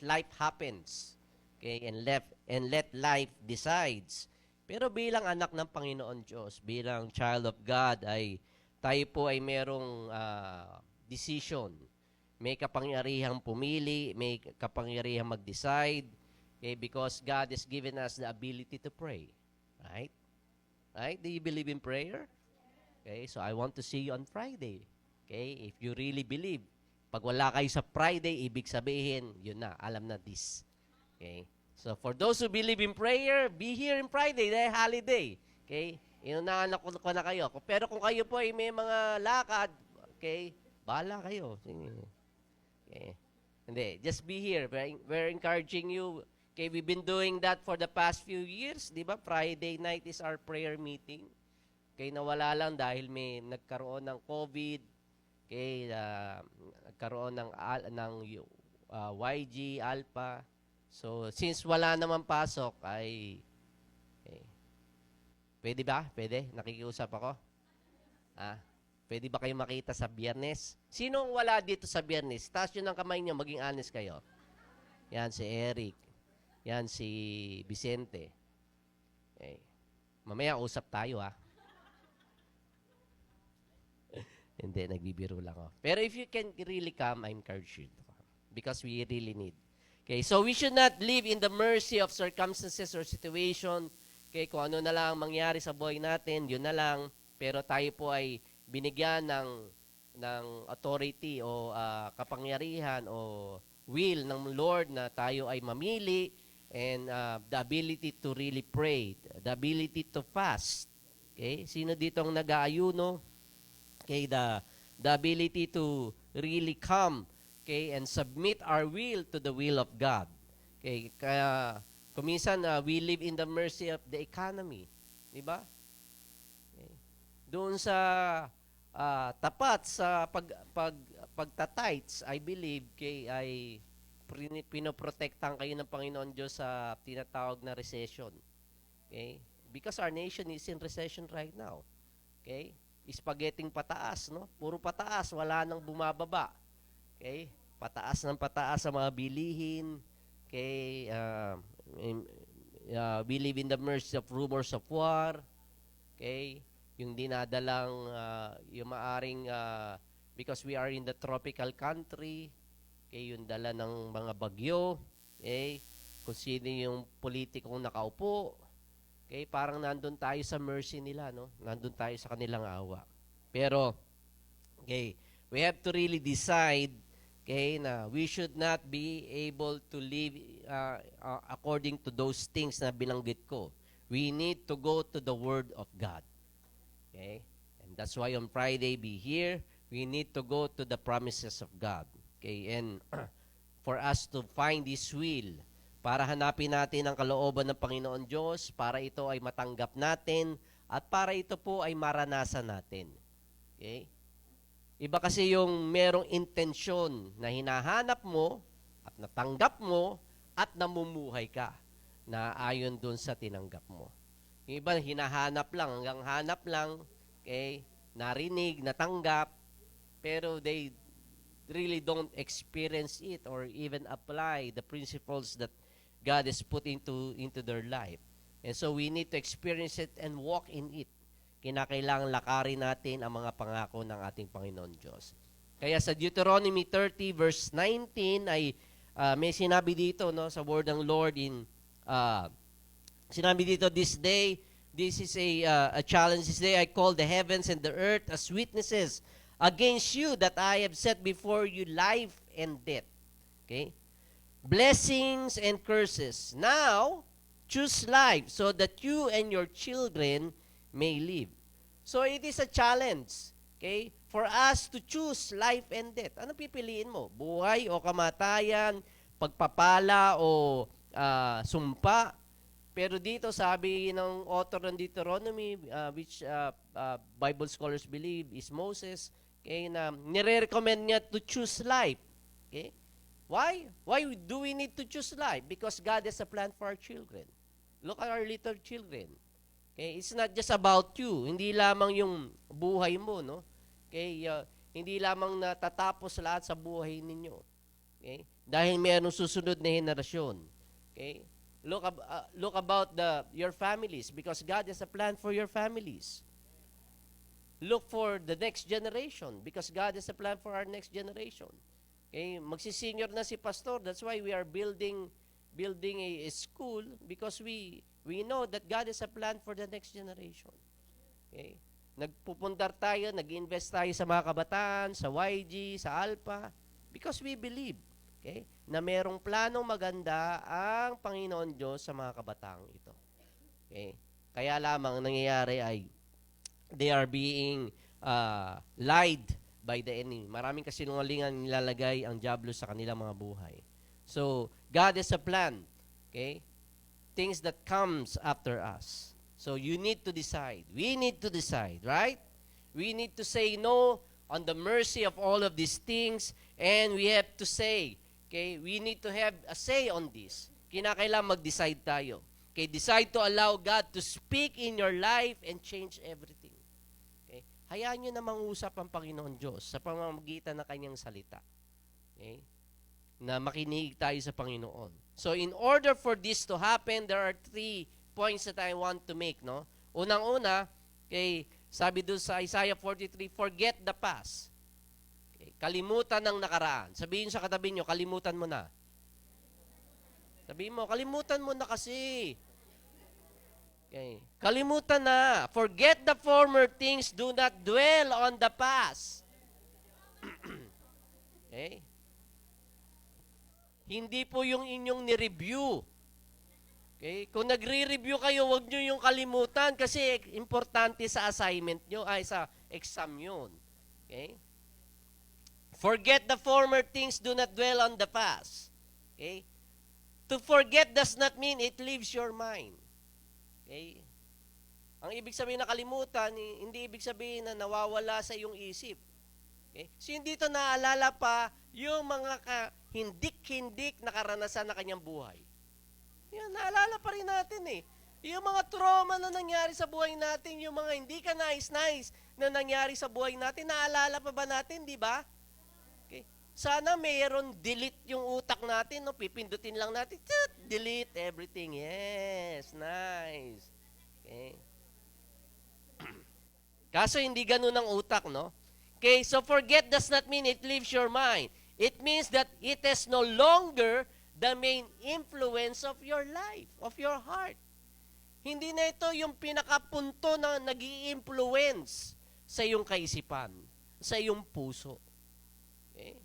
life happens. Okay, and let life decides. Pero bilang anak ng Panginoon Diyos, bilang child of God, ay tayo po ay merong decision. May kapangyarihang pumili, may kapangyarihang mag-decide, okay, because God has given us the ability to pray. Right? Right? Do you believe in prayer? Okay, so I want to see you on Friday. Okay, if you really believe. Pag wala kayo sa Friday, ibig sabihin, yun na, alam na this. Okay? So, for those who believe in prayer, be here in Friday, dahil holiday. Okay? Inunahan ko na kayo. Pero kung kayo po ay may mga lakad, okay, bahala kayo. Okay? Hindi, just be here. We're encouraging you. Okay, we've been doing that for the past few years. Di ba? Friday night is our prayer meeting. Okay, nawala lang dahil may nagkaroon ng COVID. Okay, nagkaroon ng YG, Alpha. So, since wala naman pasok, ay pwede ba? Pwede? Nakikiusap ako? Pwede ba kayo makita sa Biyernes? Sinong wala dito sa Biyernes? Taas yun ang kamay nyo, maging honest kayo. Yan, si Eric. Yan, si Vicente. Okay. Mamaya, usap tayo, Hindi, nagbibiro lang ako. Pero if you can really come, I encourage you. Because we really need. Okay, so we should not live in the mercy of circumstances or situation. Okay, kung ano na lang mangyari sa buhay natin, yun na lang. Pero tayo po ay binigyan ng authority o kapangyarihan o will ng Lord na tayo ay mamili and the ability to really pray, the ability to fast. Okay, sino dito ang nag-aayuno? Okay, the ability to really come, okay, and submit our will to the will of God. Okay, kaya kuminsan we live in the mercy of the economy, di ba? Okay. Doon sa tapat sa pagtatights, I believe, okay, ay pinoprotektahan kayo ng Panginoon Diyos sa tinatawag na recession. Okay? Because our nation is in recession right now. Okay? Spaghetti pataas, no? Puro pataas, wala nang bumababa. Okay? Pataas ng pataas sa mga bilihin. Okay? We live in the mercy of rumors of war. Okay? Yung dinadalang, yung maaring, because we are in the tropical country, okay, yung dala ng mga bagyo, okay, kung sino yung politikong nakaupo, okay, parang nandun tayo sa mercy nila, no? Nandun tayo sa kanilang awa. Pero, okay, we have to really decide, okay, na we should not be able to live according to those things na binanggit ko. We need to go to the Word of God. Okay? And that's why on Friday, be here. We need to go to the promises of God. Okay? And for us to find His will, para hanapin natin ang kalooban ng Panginoon Diyos, para ito ay matanggap natin, at para ito po ay maranasan natin. Okay? Iba kasi yung merong intensyon na hinahanap mo, at natanggap mo, at namumuhay ka, na ayon dun sa tinanggap mo. Yung iba, hinahanap lang, hanggang hanap lang, okay? Narinig, natanggap, pero they really don't experience it or even apply the principles that God has put into their life. And so we need to experience it and walk in it. Kinakailangan lakarin natin ang mga pangako ng ating Panginoon Diyos. Kaya sa Deuteronomy 30 verse 19 ay may sinabi dito, no, sa word ng Lord in, sinabi dito, this day, this is a challenge. This day I call the heavens and the earth as witnesses against you that I have set before you life and death. Okay? Blessings and curses. Now, choose life so that you and your children may live. So it is a challenge, okay, for us to choose life and death. Ano pipiliin mo? Buhay o kamatayan, pagpapala o sumpa? Pero dito sabi ng author ng Deuteronomy, which Bible scholars believe is Moses, okay, na nire-recommend niya to choose life. Okay? Why? Why do we need to choose life? Because God has a plan for our children. Look at our little children. Okay, it's not just about you. Hindi lamang yung buhay mo, no? Okay, hindi lamang natatapos lahat sa buhay ninyo. Okay? Dahil mayroong susunod na henerasyon. Okay? Look about your families because God has a plan for your families. Look for the next generation because God has a plan for our next generation. Okay, magsisenior na si pastor. That's why we are building a school because we know that God has a plan for the next generation. Okay? Nagpupundar tayo, nag-invest tayo sa mga kabataan, sa YG, sa Alpha, because we believe, okay, na merong planong maganda ang Panginoon Diyos sa mga kabataang ito. Okay? Kaya lamang ang nangyayari ay they are being lied by the enemy. Maraming kasinungalingan nilalagay ang diablo sa kanilang mga buhay. So, God has a plan, okay? Things that comes after us. So you need to decide. We need to decide, right? We need to say no on the mercy of all of these things, and we have to say, okay, we need to have a say on this. Kinakailangan mag-decide tayo. Okay, decide to allow God to speak in your life and change everything. Okay? Hayaan nyo na mangusap ang Panginoon Diyos sa pamamagitan ng kanyang salita. Okay? Na makinig tayo sa Panginoon. So in order for this to happen, there are 3 points that I want to make, no? Unang-una, okay, sabi doon sa Isaiah 43, forget the past. Okay, kalimutan ng nakaraan. Sabihin sa katabi nyo, kalimutan mo na. Sabihin mo, kalimutan mo na kasi. Okay, kalimutan na. Forget the former things, do not dwell on the past. Okay? Hindi po yung inyong ni-review. Okay? Kung nagre-review kayo, huwag nyo yung kalimutan kasi importante sa assignment nyo, ay sa exam yun. Okay? Forget the former things, do not dwell on the past. Okay? To forget does not mean it leaves your mind. Okay? Ang ibig sabihin na kalimutan, hindi ibig sabihin na nawawala sa iyong isip. Okay? So hindi ito naalala pa yung mga hindik-hindik na karanasan na kanyang buhay. Yan, naalala pa rin natin eh. Yung mga trauma na nangyari sa buhay natin, yung mga hindi ka nais-nais na nangyari sa buhay natin, naalala pa ba natin, di ba? Okay. Sana mayroon delete yung utak natin, no? Pipindutin lang natin, delete everything. Yes, nice. Okay. Kaso hindi ganun ang utak, no? Okay, so forget does not mean it leaves your mind. It means that it is no longer the main influence of your life, of your heart. Hindi na ito yung pinakapunto na nag-i-influence sa iyong kaisipan, sa iyong puso. Okay?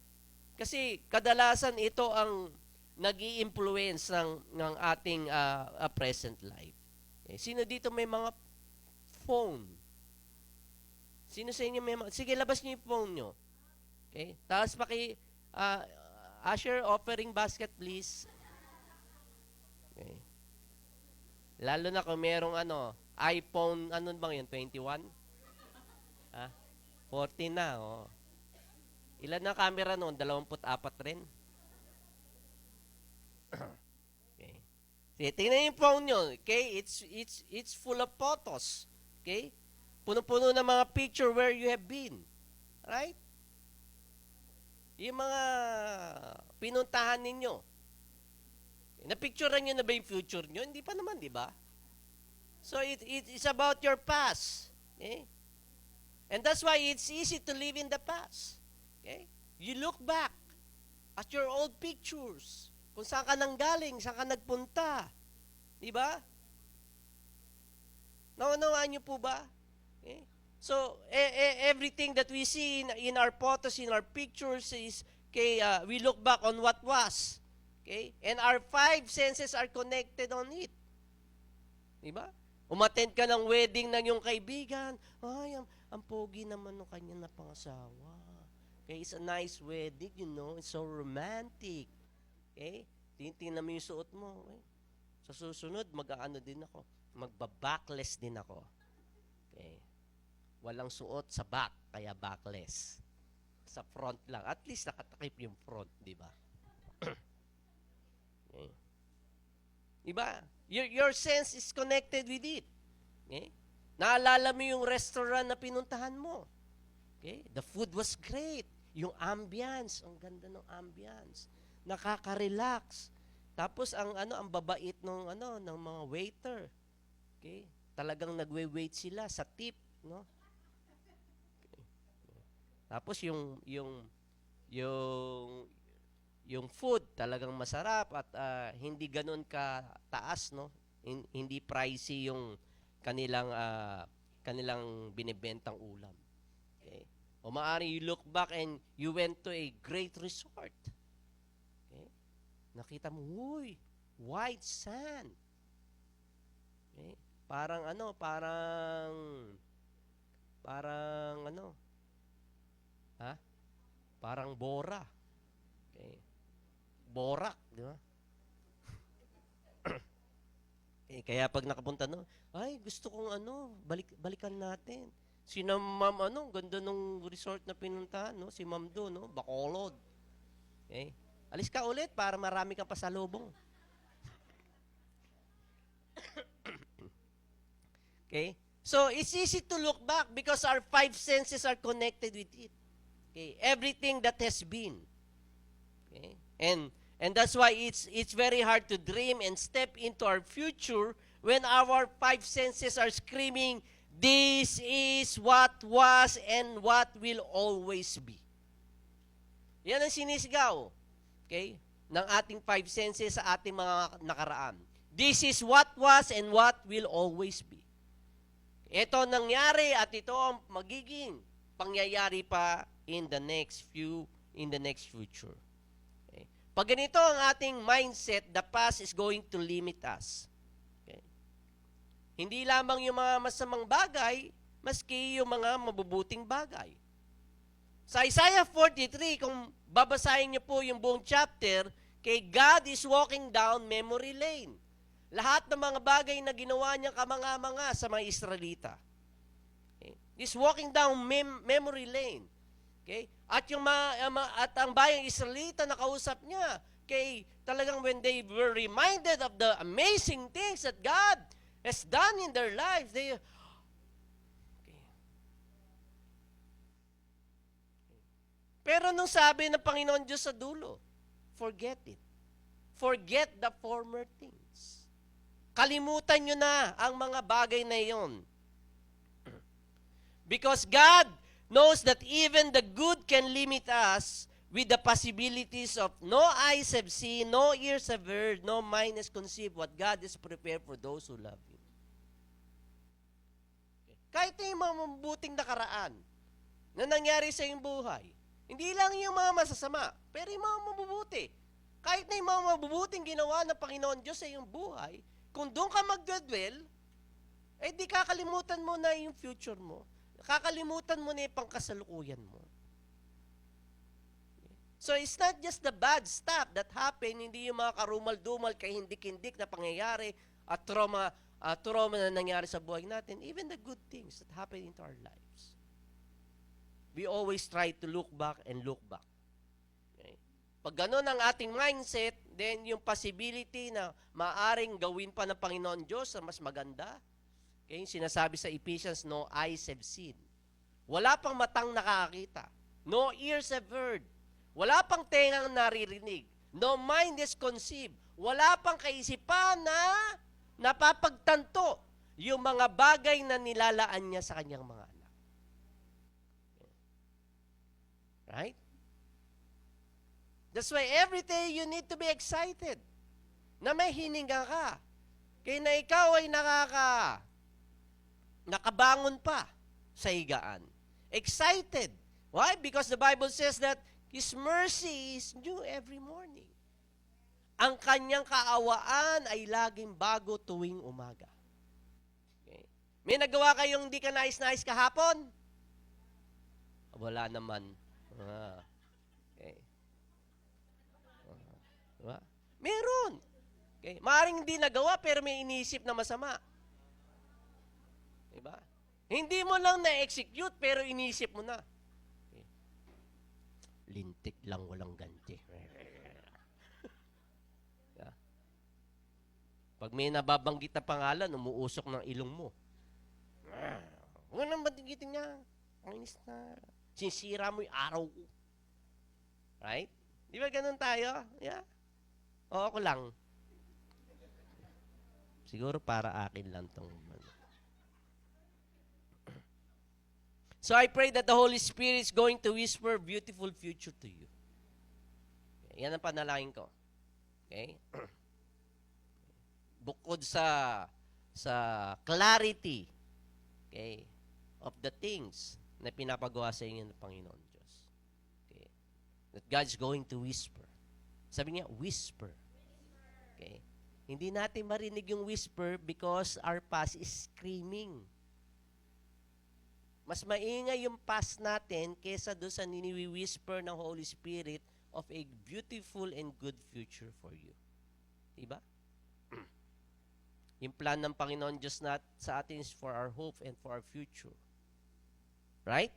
Kasi kadalasan ito ang nag-i-influence ng ating present life. Okay? Sino dito may mga phone? Sino sa inyo may mga... Sige, labas niyo yung phone nyo. Okay? Tapos Usher, offering basket, please. Okay. Lalo na kung merong iPhone, ano bang yun, 21? 14 na, oh. Ilan na camera noon? 24 rin? Okay. Sige, tingnan yung phone nyo. Okay? It's full of photos. Okay? Puno-puno ng mga picture where you have been. Right? Yung mga pinuntahan ninyo. Napicturean nyo na ba yung future nyo? Hindi pa naman, di ba? So, it's about your past. Okay? And that's why it's easy to live in the past. Okay? You look back. At your old pictures. Kung saan ka nanggaling, saan ka nagpunta. Di ba? Naunawaan niyo po ba? Okay? So, everything that we see in our photos, in our pictures is, okay, we look back on what was. Okay? And our five senses are connected on it. Diba? Umattend ka ng wedding ng iyong kaibigan. Ay, ang pogi naman ng kanya na pangasawa. Okay, it's a nice wedding, you know. It's so romantic. Okay? Tingnan mo yung suot mo. Okay? Sa susunod, mag-aano din ako. Magba-backless din ako. Okay? Walang suot sa back, kaya backless. Sa front lang. At least nakatakip yung front, di ba? Okay. Diba? Your sense is connected with it. Okay? Naalala mo yung restaurant na pinuntahan mo. Okay? The food was great. Yung ambience, ang ganda ng ambience. Nakaka-relax. Tapos ang babait ng mga waiter. Okay? Talagang nagwe-wait sila sa tip, no? Okay. Tapos yung food talagang masarap at hindi ganoon ka taas, no? Hindi pricey yung kanilang binebentang ulam. Okay? O maaari you look back and you went to a great resort. Okay? Nakita mo, uy, white sand. Okay? Parang Bora. Okay? Borak, di ba? Kaya pag nakapunta ay, gusto kong balikan natin. Si Ma'am, ganda nung resort na pinuntahan, no? Si Ma'am Do, no? Bacolod. Okay? Alis ka ulit para marami kang pasalubong. Okay? So, it's easy to look back because our five senses are connected with it. Okay? Everything that has been. Okay? And that's why it's very hard to dream and step into our future when our five senses are screaming, this is what was and what will always be. Yan ang sinisigaw, okay, ng ating five senses sa ating mga nakaraan. This is what was and what will always be. Ito nangyari at ito ang magiging pangyayari pa in the next future. Pag ganito ang ating mindset, the past is going to limit us. Okay? Hindi lamang yung mga masamang bagay, maski yung mga mabubuting bagay. Sa Isaiah 43, kung babasahin niyo po yung buong chapter, kay God is walking down memory lane. Lahat ng mga bagay na ginawa niya kamanga-manga sa mga Israelita. Okay? He's walking down memory lane. Okay? At ang bayang Israelita nakausap niya, kay talagang when they were reminded of the amazing things that God has done in their lives, okay. Pero nung sabi ng Panginoon Diyos sa dulo, forget it. Forget the former things. Kalimutan nyo na ang mga bagay na iyon. Because God knows that even the good can limit us with the possibilities of no eyes have seen, no ears have heard, no mind has conceived what God has prepared for those who love Him. Kahit na yung mga mabubuting nakaraan na nangyari sa iyong buhay, hindi lang yung mga masasama, pero yung mga mabubuti. Kahit na yung mga mabubuting ginawa ng Panginoon Diyos sa iyong buhay, kung doon ka magdadwell, di kakalimutan mo na yung future mo. Kakalimutan mo na yung pangkasalukuyan mo. So, it's not just the bad stuff that happen, hindi yung mga karumal-dumal, kahindik-hindik na pangyayari at trauma na nangyari sa buhay natin, even the good things that happen into our lives. We always try to look back and look back. Okay? Pag ganun ang ating mindset, then yung possibility na maaring gawin pa ng Panginoon Diyos na mas maganda, okay, sinasabi sa Ephesians, no eyes have seen. Wala pang matang nakakakita. No ears have heard. Wala pang tengang naririnig. No mind is conceived. Wala pang kaisipan na napapagtanto yung mga bagay na nilalaan niya sa kanyang mga anak. Right? That's why every day you need to be excited na may hininga ka. Kaya na ikaw ay nakabangon pa sa higaan. Excited. Why? Because the Bible says that His mercy is new every morning. Ang kanyang kaawaan ay laging bago tuwing umaga. Okay. May nagawa kayong hindi ka nais-nais kahapon? Wala naman. Okay. Diba? Meron. Okay. Maaring hindi nagawa pero may iniisip na masama. Diba? Hindi mo lang na-execute pero iniisip mo na. Okay. Lintik lang, walang ganti. Yeah. Pag may nababanggit na pangalan, umuusok ng ilong mo. Huwag nang bandigitin niya. Ang inis na. Sinsira mo yung araw ko. Right? Di ba ganun tayo? Yeah. O ako lang. Siguro para akin lang tong. So I pray that the Holy Spirit is going to whisper beautiful future to you. Okay, yan ang panalangin ko. Okay? Bukod sa clarity, okay, of the things na pinapagawa sa inyo ng Panginoon Diyos. Okay? That God's going to whisper. Sabi niya, whisper. Okay? Hindi natin marinig yung whisper because our past is screaming. Mas maingay yung past natin kesa doon sa nini-whisper ng Holy Spirit of a beautiful and good future for you. Diba? Yung plan ng Panginoon Diyos sa atin is for our hope and for our future. Right?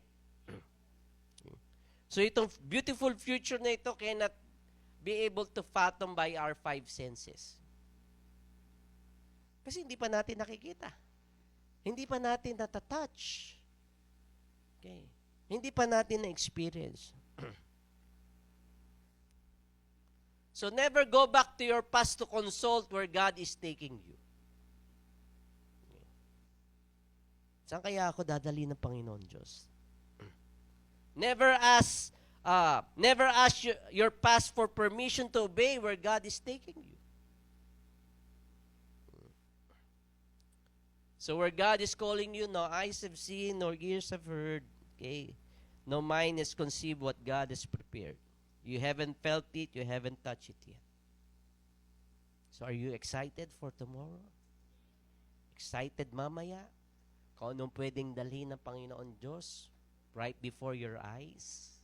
So itong beautiful future na ito cannot be able to fathom by our five senses. Kasi hindi pa natin nakikita. Hindi pa natin natatouch. Okay. Hindi pa natin na-experience. So never go back to your past to consult where God is taking you. Okay. Saan kaya ako dadali ng Panginoon Diyos? Never ask your past for permission to obey where God is taking you. So where God is calling you, no eyes have seen, nor ears have heard, okay? No mind has conceived what God has prepared. You haven't felt it, you haven't touched it yet. So are you excited for tomorrow? Excited mamaya? Kung anong pwedeng dalhin ng Panginoon Diyos right before your eyes?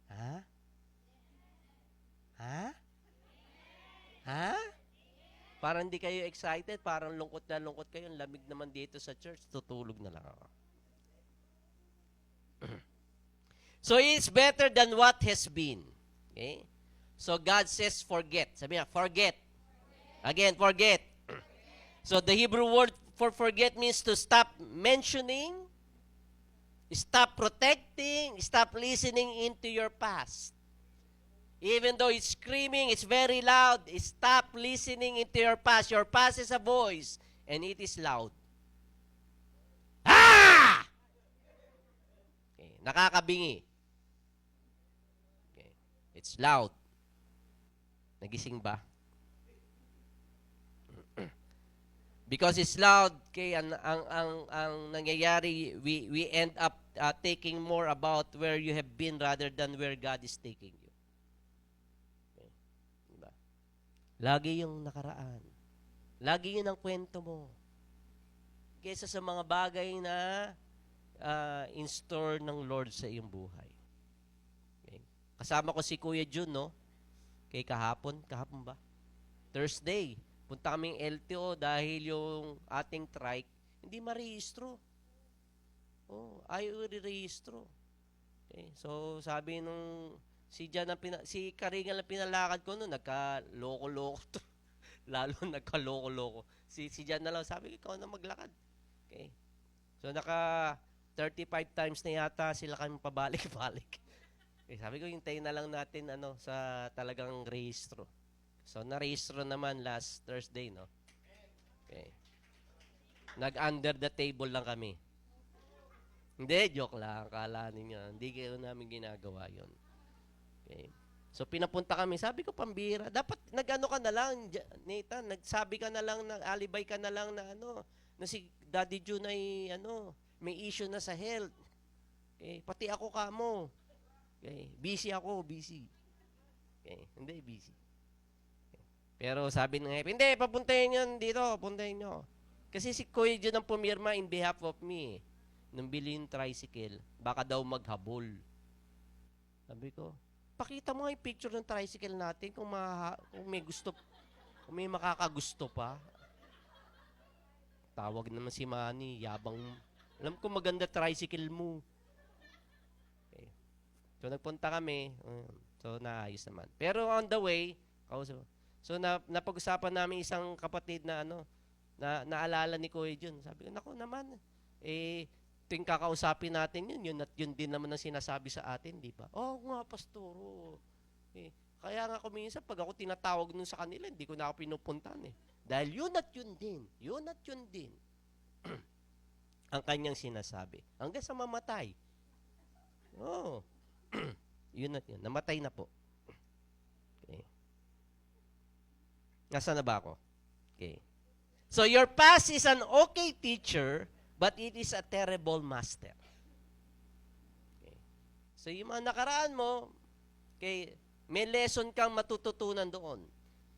Ha? Ha? Ha? Parang hindi kayo excited, parang lungkot na lungkot kayo, lamig naman dito sa church, tutulog na lang ako. So it's better than what has been. Okay? So God says forget. Sabi niya, forget. Again, forget. So the Hebrew word for forget means to stop mentioning, stop protecting, stop listening into your past. Even though it's screaming, it's very loud, stop listening into your past. Your past is a voice, and it is loud. Ah! Okay, nakakabingi. Okay, it's loud. Nagising ba? Because it's loud, okay, ang nangyayari, we end up taking more about where you have been rather than where God is taking you. Lagi yung nakaraan. Lagi yun ang kwento mo. Kesa sa mga bagay na in store ng Lord sa iyong buhay. Okay. Kasama ko si Kuya Jun, no? Kay kahapon ba? Thursday. Punta kaming LTO dahil yung ating trike hindi marehistro. Oh, ayaw i-rehistro. Okay. So, sabi nung si Karingal na pinalakad ko noon, nagka-loko-loko to. Lalo nagka-loko-loko. Si Jan na lang, sabi ko, ikaw na maglakad. Okay. So, 35 times na yata sila kami pabalik-balik. Okay, sabi ko, hintayin na lang natin sa talagang rehistro. So, na-rehistro naman last Thursday, no? Okay. Nag-under the table lang kami. Hindi, joke lang. Akala ninyo. Hindi kayo namin ginagawa yon. Okay. So pinapunta kami, sabi ko pambira, dapat nag-ano ka na lang, Nathan, nagsabi ka na lang, alibay ka na lang na na si Daddy June ay may issue na sa health. Okay, pati ako kamo. Okay, busy ako, busy. Okay, hindi busy. Okay. Pero sabi ng hepe, hindi, papuntahin yun dito, puntahin nyo. Kasi si Kuya June ang pumirma in behalf of me. Nung bili yung tricycle, baka daw maghabol. Sabi ko, pakita mo nga yung picture ng tricycle natin kung may gusto, kung may makakagusto pa. Tawag naman si Manny, yabang, alam ko maganda tricycle mo. Okay. So nagpunta kami, so naayos naman. Pero on the way, so napag-usapan namin isang kapatid na na naalala ni Kuya Jun. Sabi ko, naku naman, tuwing kakausapin natin yun at yun din naman ang sinasabi sa atin, di ba? Oo nga, pastoro. Kaya nga kuminsan, pag ako tinatawag nun sa kanila, hindi ko na ako pinupuntahan eh. Dahil yun at yun din, ang kanyang sinasabi. Hanggang sa mamatay. Oo. Yun at yun. Namatay na po. Okay. Nasaan na ba ako? Okay. So your past is an okay teacher, but it is a terrible master. Okay. So yung mga nakaraan mo, okay, may lesson kang matututunan doon.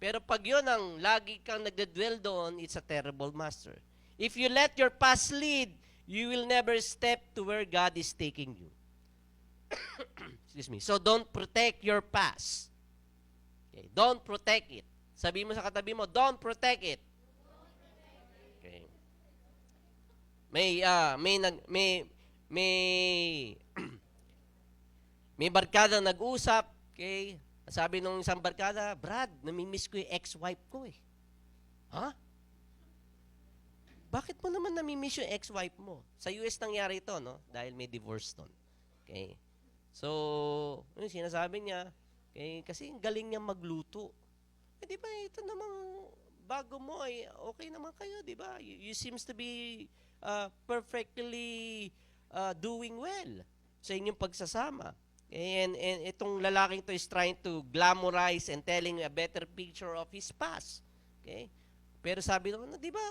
Pero pag yun ang lagi kang nagdedwell doon, it's a terrible master. If you let your past lead, you will never step to where God is taking you. Excuse me. So don't protect your past. Okay. Don't protect it. Sabi mo sa katabi mo, don't protect it. Okay. May barkada nag-usap, okay? Sabi nung isang barkada, Brad, namimiss ko yung ex-wife ko eh. Ha? Bakit mo naman namimiss yung ex-wife mo? Sa US nangyari ito, no? Dahil may divorce ton. Okay? So, yung sinasabi niya, okay, kasi galing niya magluto. Eh, di ba, ito namang bago mo ay okay naman kayo, di ba? You seems to be perfectly doing well sa inyong pagsasama. And itong lalaking to is trying to glamorize and telling a better picture of his past. Okay? Pero sabi nung, di ba,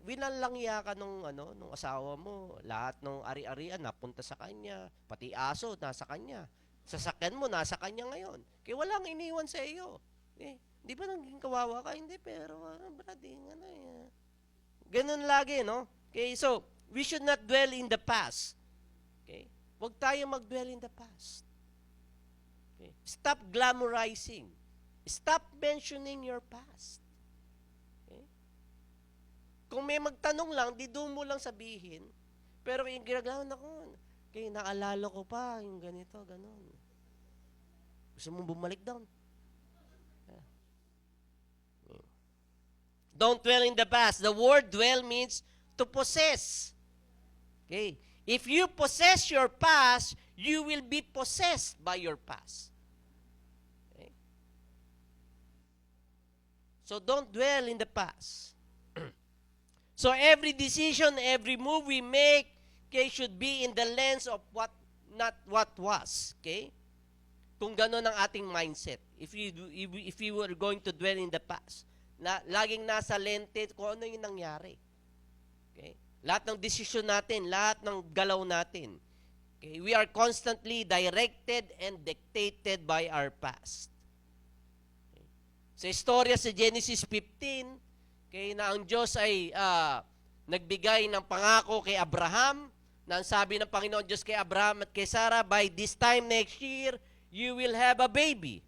winalangya ka nung asawa mo, lahat ng ari-arian napunta sa kanya, pati aso nasa kanya. Sasakyan mo nasa kanya ngayon. Kaya walang iniwan sa iyo. Okay? Di ba naging kawawa ka? Hindi, pero brad, ganun lagi, no? Okay, so, we should not dwell in the past. Okay? Huwag tayo mag-dwell in the past. Okay? Stop glamorizing. Stop mentioning your past. Okay? Kung may magtanong lang, di doon mo lang sabihin. Pero yung ginagawa na ko, okay, naalala ko pa, yung ganito, ganun. Gusto mong bumalik down? Don't dwell in the past. The word dwell means to possess. Okay? If you possess your past, you will be possessed by your past. Okay? So don't dwell in the past. So every decision, every move we make, okay, should be in the lens of not what was. Okay? Kung gano'n ang ating mindset. If you were going to dwell in the past. Laging nasa lente kung ano yung nangyari. Okay? Lahat ng desisyon natin, lahat ng galaw natin. Okay? We are constantly directed and dictated by our past. Okay? Sa istorya sa Genesis 15, okay, na ang Diyos ay nagbigay ng pangako kay Abraham, na ang sabi ng Panginoon Diyos kay Abraham at kay Sarah, by this time next year, you will have a baby.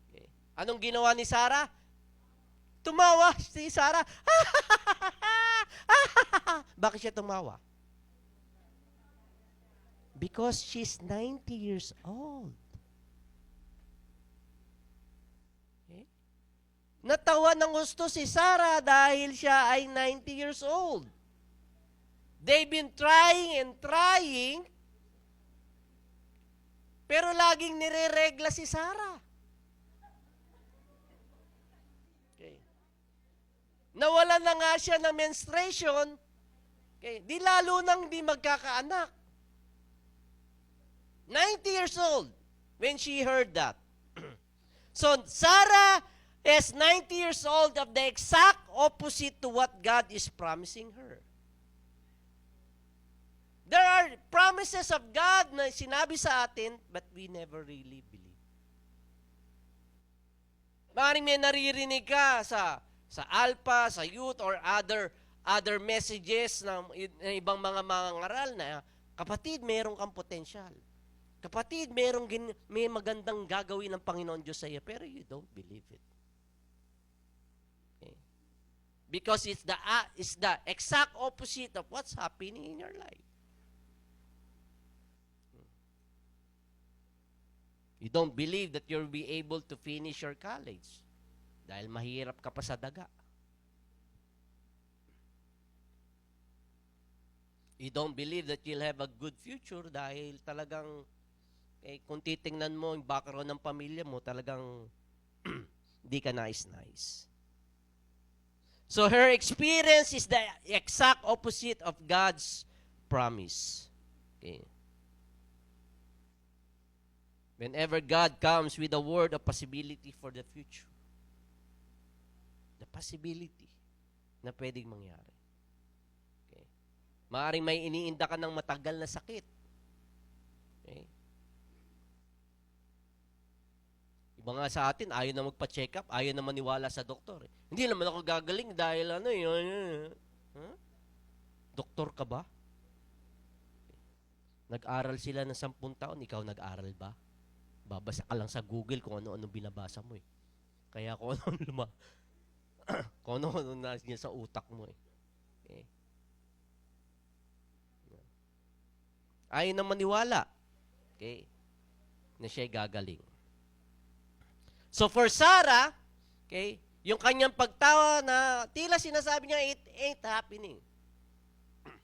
Okay? Anong ginawa ni Sarah? Tumawa si Sarah. Bakit siya tumawa? Because she's 90 years old. Okay? Natawa ng gusto si Sarah dahil siya ay 90 years old. They've been trying and trying, pero laging nire-regla si Sarah. Nawala na nga siya ng menstruation, okay, di lalo nang di magkakaanak. 90 years old. when she heard that. So, Sarah is 90 years old of the exact opposite to what God is promising her. There are promises of God na sinabi sa atin, but we never really believe. Maaaring may naririnig ka sa Alpha, sa youth, or other messages ng ibang mga mangangaral na, kapatid, meron kang potensyal. Kapatid, may magandang gagawin ng Panginoon Diyos sa iyo, pero you don't believe it. Okay? Because it's the exact opposite of what's happening in your life. You don't believe that you'll be able to finish your college dahil mahirap ka pa sa daga. You don't believe that you'll have a good future dahil talagang kung titingnan mo yung background ng pamilya mo, talagang di ka nice. So her experience is the exact opposite of God's promise. Okay. Whenever God comes with a word of possibility for the future, the possibility na pwedeng mangyari. Okay. Maaring may iniinda ka ng matagal na sakit. Okay. Iba nga sa atin, ayaw na magpa-check up, ayaw na maniwala sa doktor. Hindi naman ako gagaling dahil Doktor ka ba? Nag-aral sila ng 10 taon, ikaw nag-aral ba? Babasa ka lang sa Google kung ano-ano binabasa mo eh. Kaya kung ano-ano nasa sa utak mo eh. Okay. Ayaw na maniwala. Okay. Na siya'y gagaling. So for Sarah, okay, yung kanyang pagtawa na tila sinasabi niya, it ain't happening.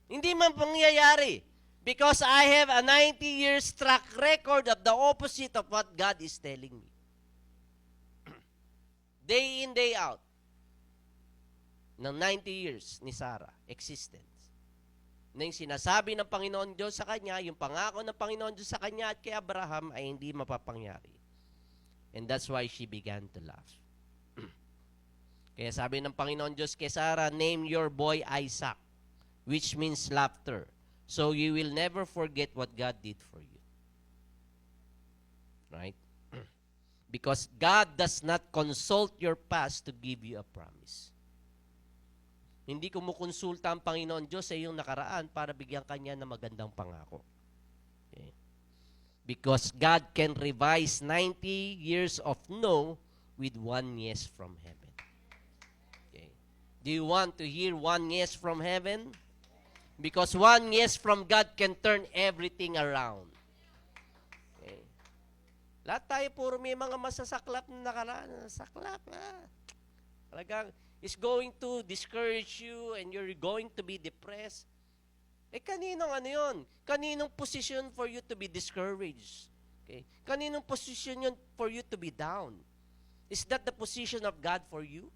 Hindi man pangyayari. Because I have a 90 years track record of the opposite of what God is telling me. Day in, day out. Ng 90 years ni Sarah, existence. Na yung sinasabi ng Panginoon Diyos sa kanya, yung pangako ng Panginoon Diyos sa kanya at kay Abraham ay hindi mapapangyari. And that's why she began to laugh. Kaya sabi ng Panginoon Diyos kay Sarah, name your boy Isaac, which means laughter. So you will never forget what God did for you. Right? Because God does not consult your past to give you a promise. Hindi kumukonsulta ang Panginoon Diyos sa iyong nakaraan para bigyan kanya ng magandang pangako. Okay. Because God can revise 90 years of no with 1 yes from heaven. Okay. Do you want to hear 1 yes from heaven? Because 1 yes from God can turn everything around. Okay. Lahat tayo puro may mga masasaklap na nakaraan. Saklap, Talagang is going to discourage you and you're going to be depressed. Kaninong ano yun? Kaninong position for you to be discouraged? Okay. Kaninong position yun for you to be down? Is that the position of God for you?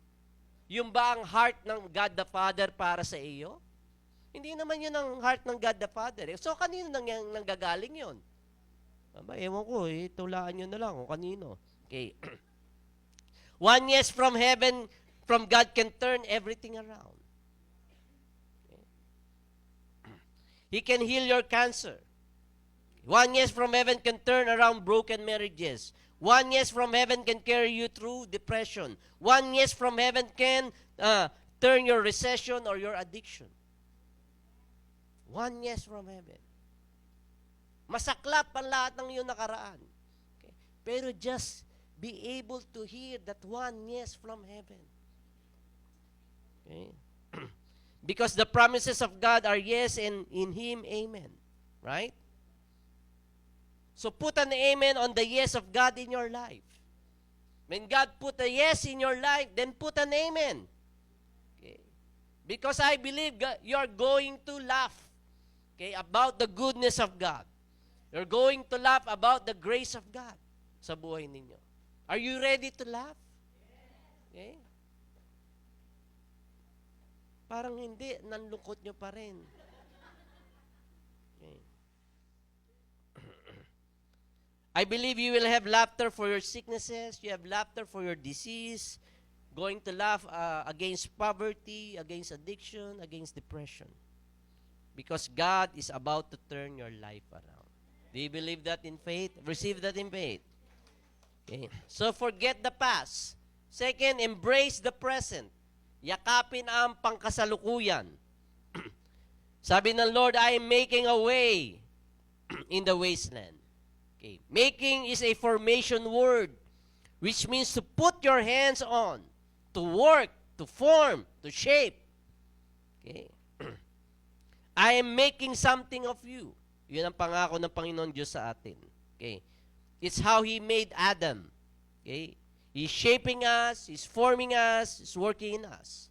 Yung ba ang heart ng God the Father para sa iyo? Hindi naman yun ang heart ng God the Father. So, kanino nanggagaling yun? Ewan ko, tulaan nyo na lang kung kanino. Okay. 1 yes from heaven, from God can turn everything around. Okay. He can heal your cancer. 1 yes from heaven can turn around broken marriages. 1 yes from heaven can carry you through depression. 1 yes from heaven can turn your recession or your addiction. 1 yes from heaven. Masaklap ang lahat ng iyong nakaraan. Okay. Pero just be able to hear that 1 yes from heaven. Okay. Because the promises of God are yes and in Him, amen. Right? So put an amen on the yes of God in your life. When God put a yes in your life, then put an amen. Okay. Because I believe you're going to laugh. Okay, about the goodness of God. You're going to laugh about the grace of God sa buhay ninyo. Are you ready to laugh? Okay? Parang hindi, nanlungkot nyo pa rin. Okay. I believe you will have laughter for your sicknesses, you have laughter for your disease, going to laugh against poverty, against addiction, against depression. Because God is about to turn your life around. Do you believe that in faith? Receive that in faith. Okay. So forget the past. Second, embrace the present. Yakapin ang pangkasalukuyan. Sabi ng Lord, I am making a way in the wasteland. Okay. Making is a formation word, which means to put your hands on, to work, to form, to shape. Okay. I am making something of you. Yun ang pangako ng Panginoon Diyos sa atin. Okay. It's how He made Adam. Okay. He's shaping us, He's forming us, He's working in us.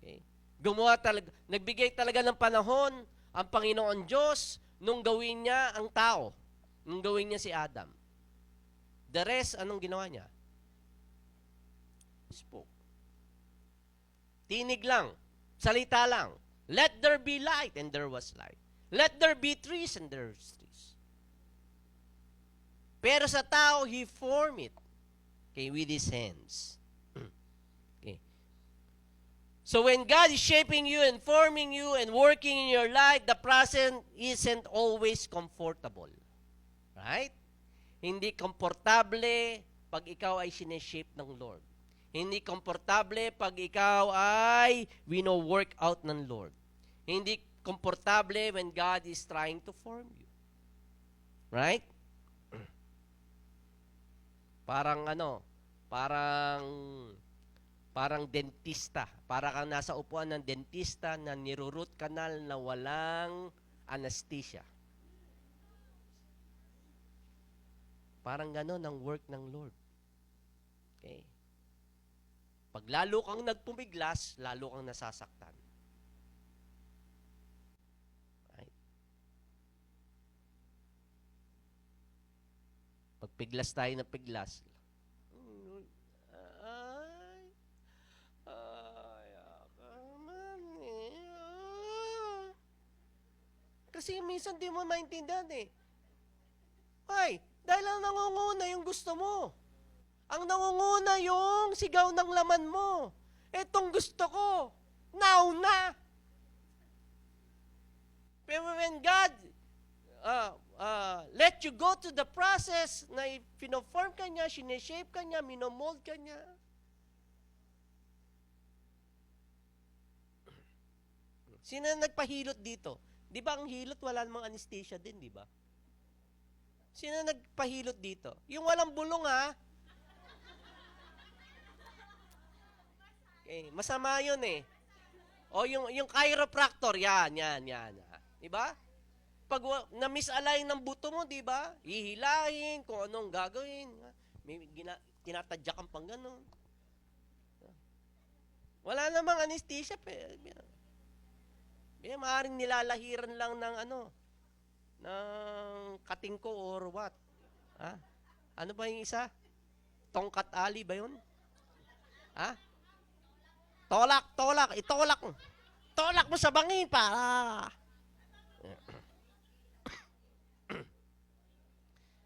Okay. Gumawa talaga, nagbigay talaga ng panahon ang Panginoon Diyos nung gawin niya ang tao. Nung gawin niya si Adam. The rest, anong ginawa niya? Spoke. Tinig lang. Salita lang. Let there be light, and there was light. Let there be trees, and there was trees. Pero sa tao, He formed it. Okay, with His hands. Okay. So when God is shaping you and forming you and working in your life, the process isn't always comfortable. Right? Hindi komportable pag ikaw ay sineshape ng Lord. Hindi komportable pag ikaw ay wino-work out ng Lord. Hindi komportable when God is trying to form you. Right? Parang parang dentista. Para kang nasa upuan ng dentista na niro-root canal na walang anesthesia. Parang gano'n ang work ng Lord. Okay? Pag lalo kang nagpumiglas, lalo kang nasasaktan. Right? Pag piglas tayo ng piglas, kasi minsan di mo maintindihan eh. Ay, dahil ang nangunguna yung gusto mo. Ang nangunguna yung sigaw ng laman mo. Etong gusto ko, nauna. Pero when God let you go to the process na pinoform ka niya, sineshape ka niya, minomold ka niya. Sino na nagpahilot dito? Di ba ang hilot wala namang anesthesia din, di ba? Sino nagpahilot dito? Yung walang bulong, ha? Okay, masama yun eh. O yung chiropractor, yan. Di ba? Pag na-misalign ng buto mo, di ba? Hihilahin, kung anong gagawin. May tinatadyakan pang gano'n. Wala namang anesthesia. Maaaring nilalahiran lang ng ng katingko or what? Ha? Ano ba yung isa? Tongkat ali ba yun? Ha? Tolak. Itolak. Tolak mo sa bangin pa.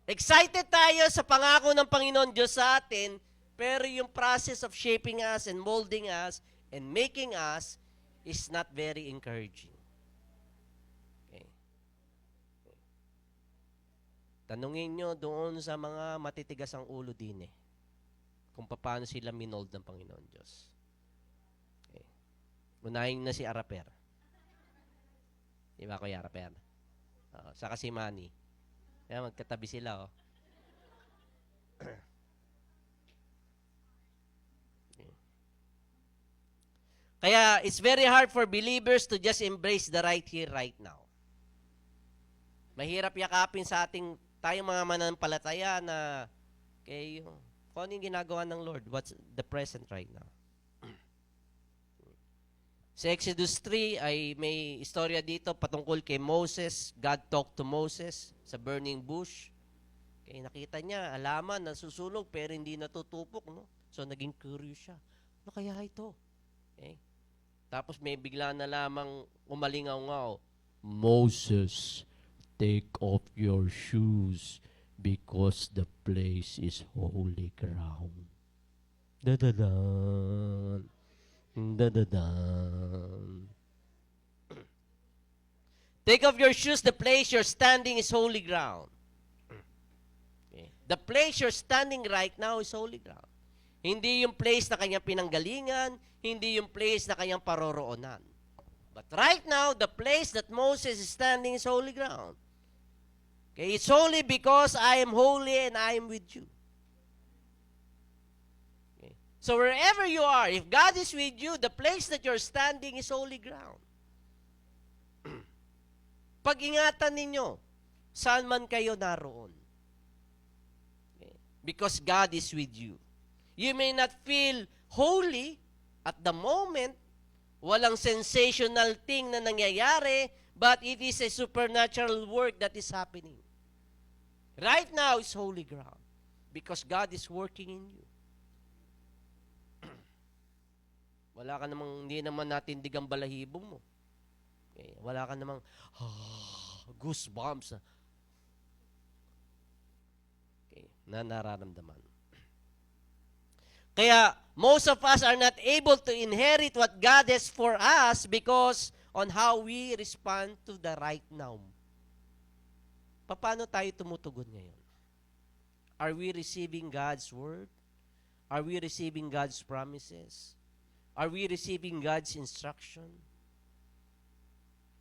Excited tayo sa pangako ng Panginoon Diyos sa atin, pero yung process of shaping us and molding us and making us is not very encouraging. Okay. Tanungin nyo doon sa mga matitigas ang ulo din eh, kung paano sila minold ng Panginoon Diyos. Okay. Unahin na si Araper. Di ba, Kuya Araper? Saka si Manny. Kaya magkatabi sila, oh. Kaya, it's very hard for believers to just embrace the right here, right now. Mahirap yakapin sa tayong mga mananampalataya na, okay, kung ano yung ginagawa ng Lord, what's the present right now. Sa Exodus 3 ay may istorya dito patungkol kay Moses. God talked to Moses sa burning bush. Okay, nakita niya, alaman, nasusunog pero hindi natutupok. No? So, naging curious siya. Ano kaya ito? Okay. Tapos may bigla na lamang umalingaw-ngaw. Moses, take off your shoes Because the place is holy ground. Da-da-dan. Da-da-dan. Take off your shoes. The place you're standing is holy ground. Okay. The place you're standing right now is holy ground. Hindi yung place na kanyang pinanggalingan, hindi yung place na kanyang paroroonan. But right now, the place that Moses is standing is holy ground. Okay, it's holy because I am holy and I am with you. Okay. So wherever you are, if God is with you, the place that you're standing is holy ground. Pag-ingatan ninyo, saan man kayo naroon. Okay. Because God is with you. You may not feel holy at the moment. Walang sensational thing na nangyayari, but it is a supernatural work that is happening. Right now, it's holy ground because God is working in you. Wala ka namang, hindi naman natindig ang balahibo mo. Okay. Wala ka namang goosebumps. Okay. Na nararamdaman. Kaya, most of us are not able to inherit what God has for us because on how we respond to the right now. Paano tayo tumutugon ngayon? Are we receiving God's word? Are we receiving God's promises? Are we receiving God's instruction?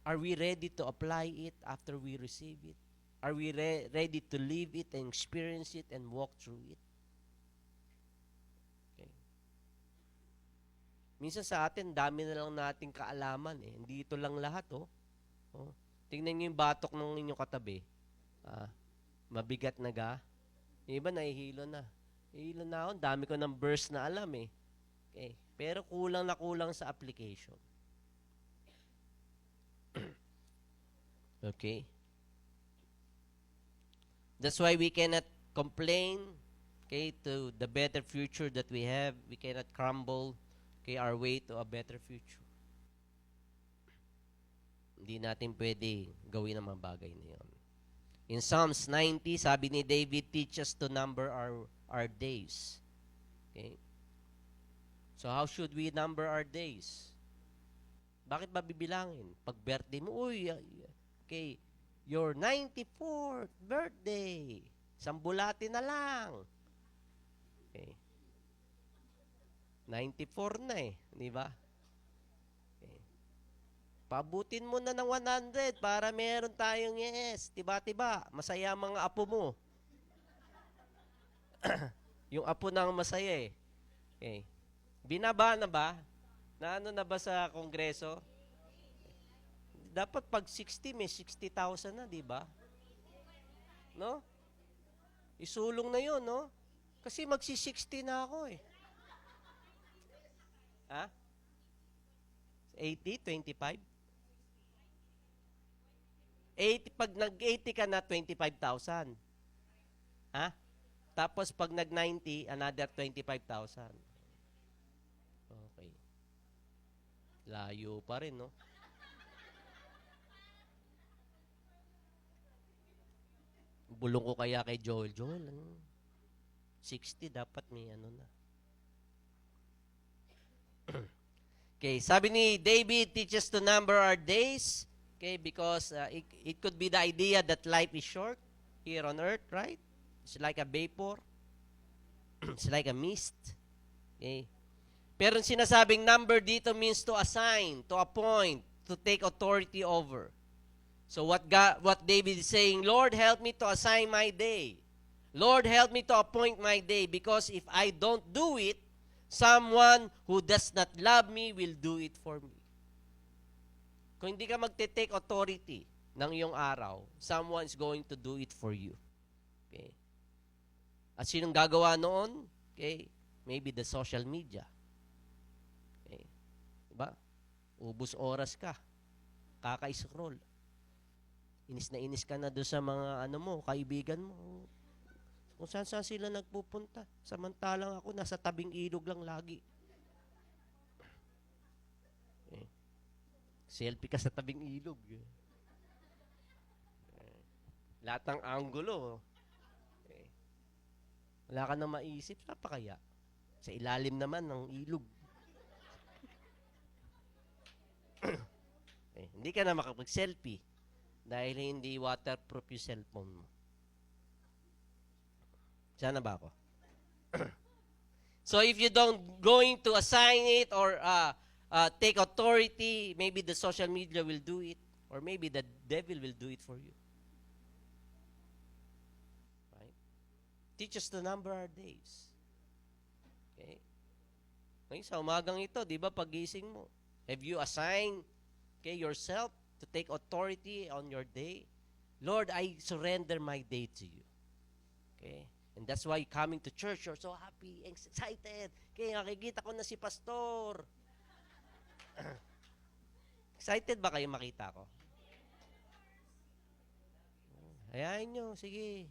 Are we ready to apply it after we receive it? Are we ready to live it and experience it and walk through it? Minsan sa atin, dami na lang nating kaalaman eh. Hindi ito lang lahat oh. Tingnan niyo yung batok ng inyong katabi. Mabigat na ga. Yung iba nahihilo na. Hihilo na ako. Dami ko ng verse na alam eh. Okay. Pero kulang na kulang sa application. Okay. That's why we cannot complain, okay, to the better future that we have. We cannot crumble our way to a better future. Hindi natin pwede gawin ang mga bagay na yun. In Psalms 90, sabi ni David, teach us to number our days. Okay? So how should we number our days? Bakit ba bibilangin? Pag birthday mo, okay, your 94th birthday. Sambulati na lang. Okay. 94 na eh, di ba? Okay. Pabutin mo na ng 100 para meron tayong yes, tiba-tiba, masaya ang mga apo mo. Yung apo nang masaya eh. Okay. Binaba na ba? Na ano na ba sa kongreso? Dapat pag 60, may 60,000 na, di ba? No? Isulong na yun, no? Kasi magsi-60 na ako eh. Ha? 80, 25? 80, pag nag-80 ka na, 25,000. Ha? Tapos pag nag-90, another 25,000. Okay. Layo pa rin, no? Bulong ko kaya kay Joel. Joel, 60 dapat may ano na. Okay, sabi ni David, teach us to number our days. Okay, because it could be the idea that life is short here on earth, right? It's like a vapor. It's like a mist. Okay. Pero sinasabing number dito means to assign, to appoint, to take authority over. So what David is saying, Lord, help me to assign my day. Lord, help me to appoint my day, because if I don't do it, someone who does not love me will do it for me. Kung hindi ka magte-take authority ng iyong araw, someone is going to do it for you. Okay? At sinong gagawa noon? Okay? Maybe the social media. Okay? Diba? Ubus oras ka. Kaka-scroll. Inis na inis ka na doon sa mga kaibigan mo. Kung saan sila nagpupunta. Samantalang ako, nasa tabing ilog lang lagi. Okay. Selfie ka sa tabing ilog. Lahat ng angulo. Wala ka na maisip, saan pa kaya? Sa ilalim naman ng ilog. Hindi ka na makapag-selfie dahil hindi waterproof yung cellphone mo. Sana ba ako? So if you don't going to assign it or take authority, maybe the social media will do it, or maybe the devil will do it for you. Right? Teach us to number our days. Okay? Okay, sa umagang ito, di ba, pagising mo, have you assigned yourself to take authority on your day? Lord, I surrender my day to you. Okay? And that's why coming to church, you're so happy, excited. Okay, nakikita ko na si pastor. Excited ba kayo makita ko? Hayaan nyo, sige.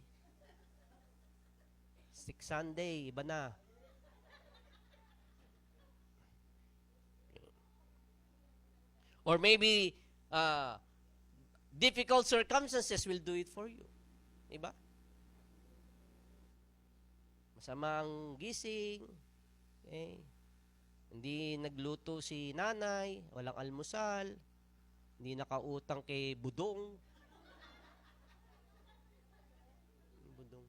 Stick Sunday, iba na. Or maybe difficult circumstances will do it for you. Diba? Masamang gising. Okay. Hindi nagluto si nanay, walang almusal, hindi nakautang kay budong. Budong.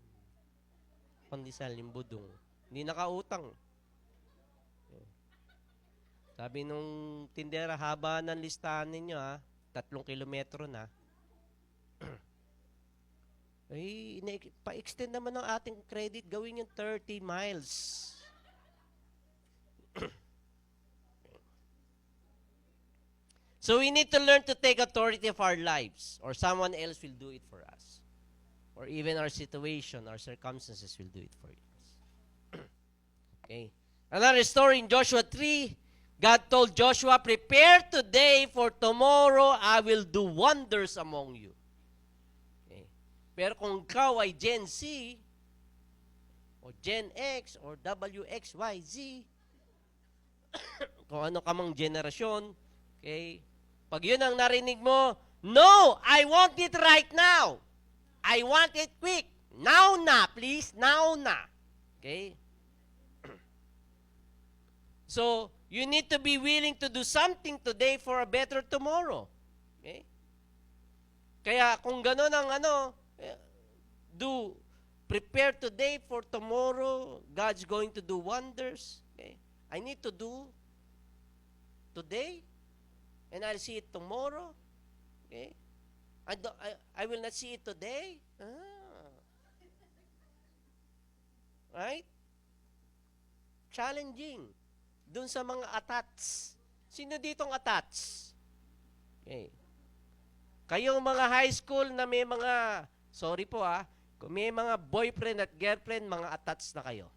Pandesal, yung budong. Hindi nakautang. Sabi nung tindera, haba ng listahan ninyo 3 kilometro na. Ay, pa-extend naman ng ating credit, gawin yung 30 miles. So we need to learn to take authority of our lives, or someone else will do it for us. Or even our situation, our circumstances will do it for us. Okay. Another story in Joshua 3, God told Joshua, prepare today, for tomorrow I will do wonders among you. Okay. Pero kung ikaw ay Gen Z, o Gen X, or WXYZ, kung ano ka mang generasyon, okay, pag yun ang narinig mo, no, I want it right now. I want it quick. Now na, please, now na. Okay? So, you need to be willing to do something today for a better tomorrow. Okay? Kaya kung gano'n ang prepare today for tomorrow, God's going to do wonders. Okay? I need to do today, and I'll see it tomorrow. Okay? I will not see it today. Right? Challenging. Dun sa mga atats. Sino ditong atats? Okay. Kayong mga high school na may mga, sorry po kung may mga boyfriend at girlfriend, mga atats na kayo.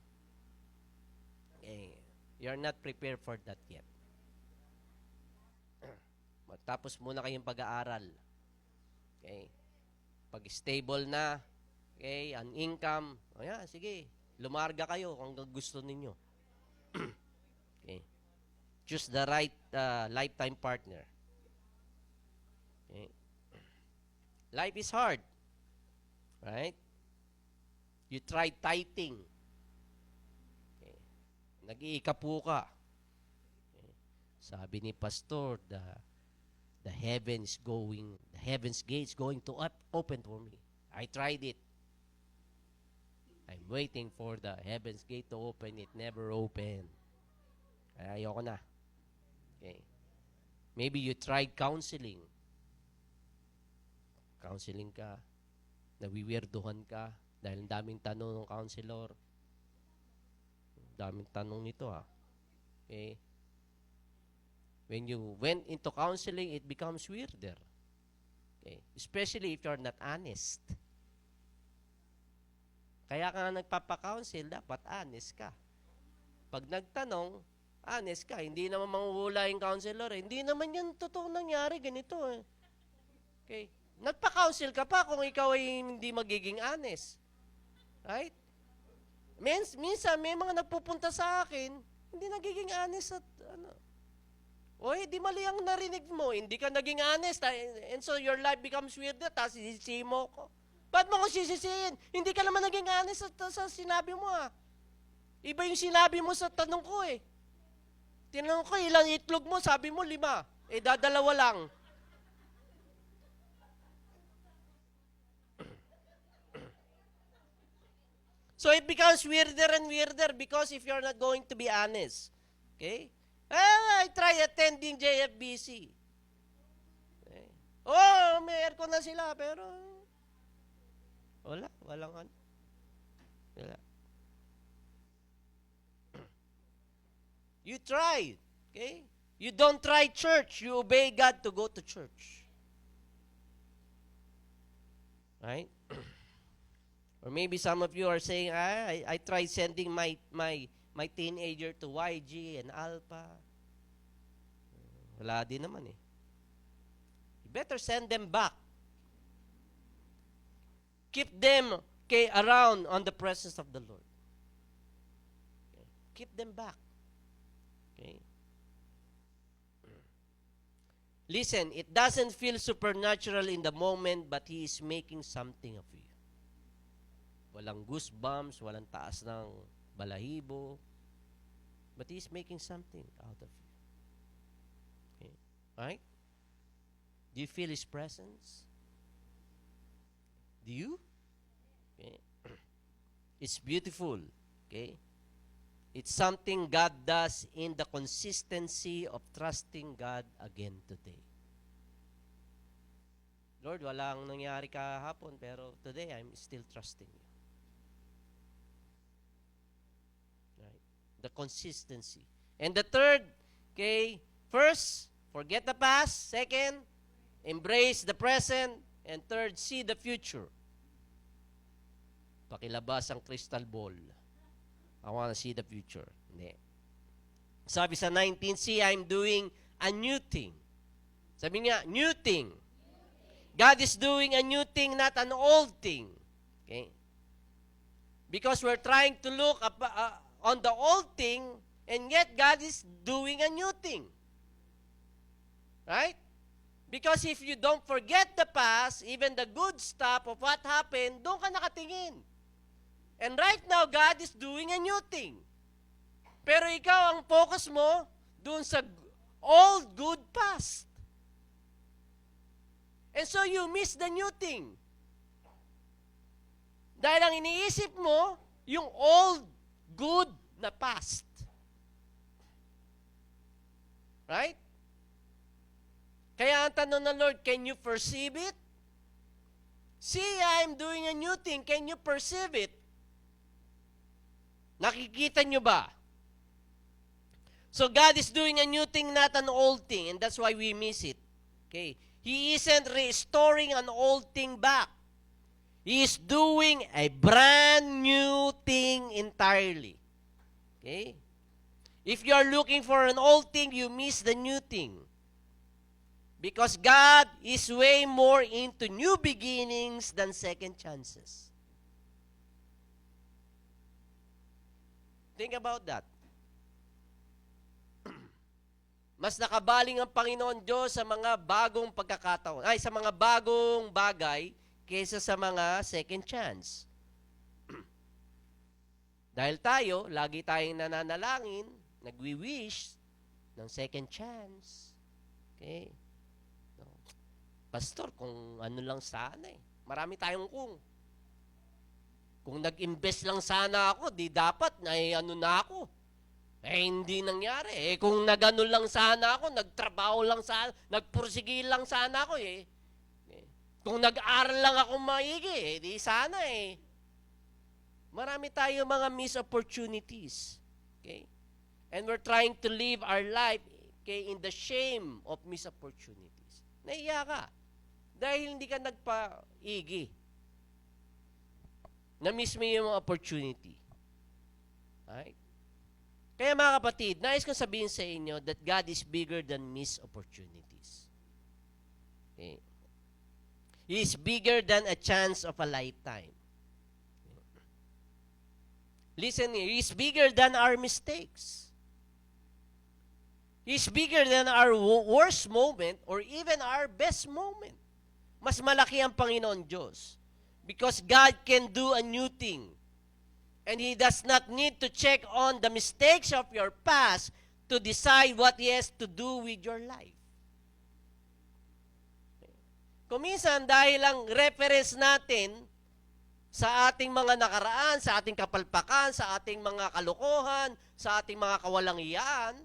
Okay. You're not prepared for that yet. Magtapos muna kayong pag-aaral. Okay. Pag stable na, okay, ang income, sige, lumarga kayo kung gusto ninyo. Okay. Choose the right lifetime partner. Okay. Life is hard. Right? You try tithing. Okay. Nag-iikapu ka. Okay. Sabi ni pastor, the heavens gates going to open for me. I tried it. I'm waiting for the heavens gate to open. It never opened. Ayoko na. Okay. Maybe you tried counseling. Counseling ka. Nawiwirduhan ka dahil daming tanong ng counselor. Daming tanong nito Okay. When you went into counseling, it becomes weirder. Okay. Especially if you're not honest. Kaya ka nagpapa-counsel, dapat honest ka. Pag nagtanong, honest ka. Hindi naman manghuhula yung counselor. Hindi naman yan totoong nangyari. Ganito Okay. Nagpa-counsel ka pa kung ikaw ay hindi magiging honest. Right? Minsan, may mga nagpupunta sa akin, hindi nagiging honest at di mali ang narinig mo. Hindi ka naging honest. And so your life becomes weird. Tapos isisi mo ko. Ba't mo ko sisisihin? Hindi ka naman naging honest sa sinabi mo Iba yung sinabi mo sa tanong ko Tinanong ko, ilang itlog mo? Sabi mo, 5. Dadalawa lang. So it becomes weirder and weirder because if you're not going to be honest. Okay? I try attending JFBC. Okay. Oh, may aircon na sila, pero walang ano. Wala. You try, okay? You don't try church, you obey God to go to church. Right? Or maybe some of you are saying, I tried sending my teenager to YG and Alpha. Wala din naman You better send them back. Keep them around on the presence of the Lord. Okay? Keep them back. Okay? Listen, it doesn't feel supernatural in the moment, but He is making something of you. Walang goosebumps, walang taas ng balahibo, but He is making something out of you. Okay? Right? Do you feel His presence? Do you? Okay. It's beautiful. Okay? It's something God does in the consistency of trusting God again today. Lord, walang nangyari kahapon, pero today I'm still trusting you. Right? The consistency. And the third, okay, first, forget the past. Second, embrace the present. And third, see the future. Pakilabas ang crystal ball. I want to see the future. Hindi. Sabi sa 19, see, I'm doing a new thing. Sabi nga, new thing. God is doing a new thing, not an old thing. Okay? Because we're trying to look on the old thing, and yet God is doing a new thing. Right? Because if you don't forget the past, even the good stuff of what happened, doon ka nakatingin. And right now, God is doing a new thing. Pero ikaw, ang focus mo, doon sa old good past. And so you miss the new thing. Dahil ang iniisip mo, yung old good na past. Right? Kaya ang tanong ng Lord, can you perceive it? See, I'm doing a new thing. Can you perceive it? Nakikita nyo ba? So God is doing a new thing, not an old thing. And that's why we miss it. Okay? He isn't restoring an old thing back. He is doing a brand new thing entirely. Okay? If you are looking for an old thing, you miss the new thing. Because God is way more into new beginnings than second chances. Think about that. Mas nakabaling ang Panginoon Diyos sa mga bagong pagkakataon, sa mga bagong bagay kaysa sa mga second chance. Dahil tayo, lagi tayong nananalangin, nagwi-wish ng second chance. Okay? Pastor, kung ano lang sana Marami tayong kung. Kung nag-invest lang sana ako, di dapat na ano na ako. Hindi nangyari. Kung nagano lang sana ako, nagtrabaho lang sana, nagpursige lang sana ako Kung nag-aral lang ako maigi, di sana Marami tayong mga missed opportunities. Okay? And we're trying to live our life in the shame of missed opportunities. Naiya ka. Dahil hindi ka nagpa-igi. Na-miss mo yung opportunity. Right? Kaya mga kapatid, nais kong sabihin sa inyo that God is bigger than missed opportunities. Okay? He is bigger than a chance of a lifetime. Listen here, He is bigger than our mistakes. He is bigger than our worst moment or even our best moment. Mas malaki ang Panginoon Diyos. Because God can do a new thing. And He does not need to check on the mistakes of your past to decide what He has to do with your life. Kuminsan, dahil ang reference natin sa ating mga nakaraan, sa ating kapalpakan, sa ating mga kalokohan, sa ating mga kawalang-iyaan,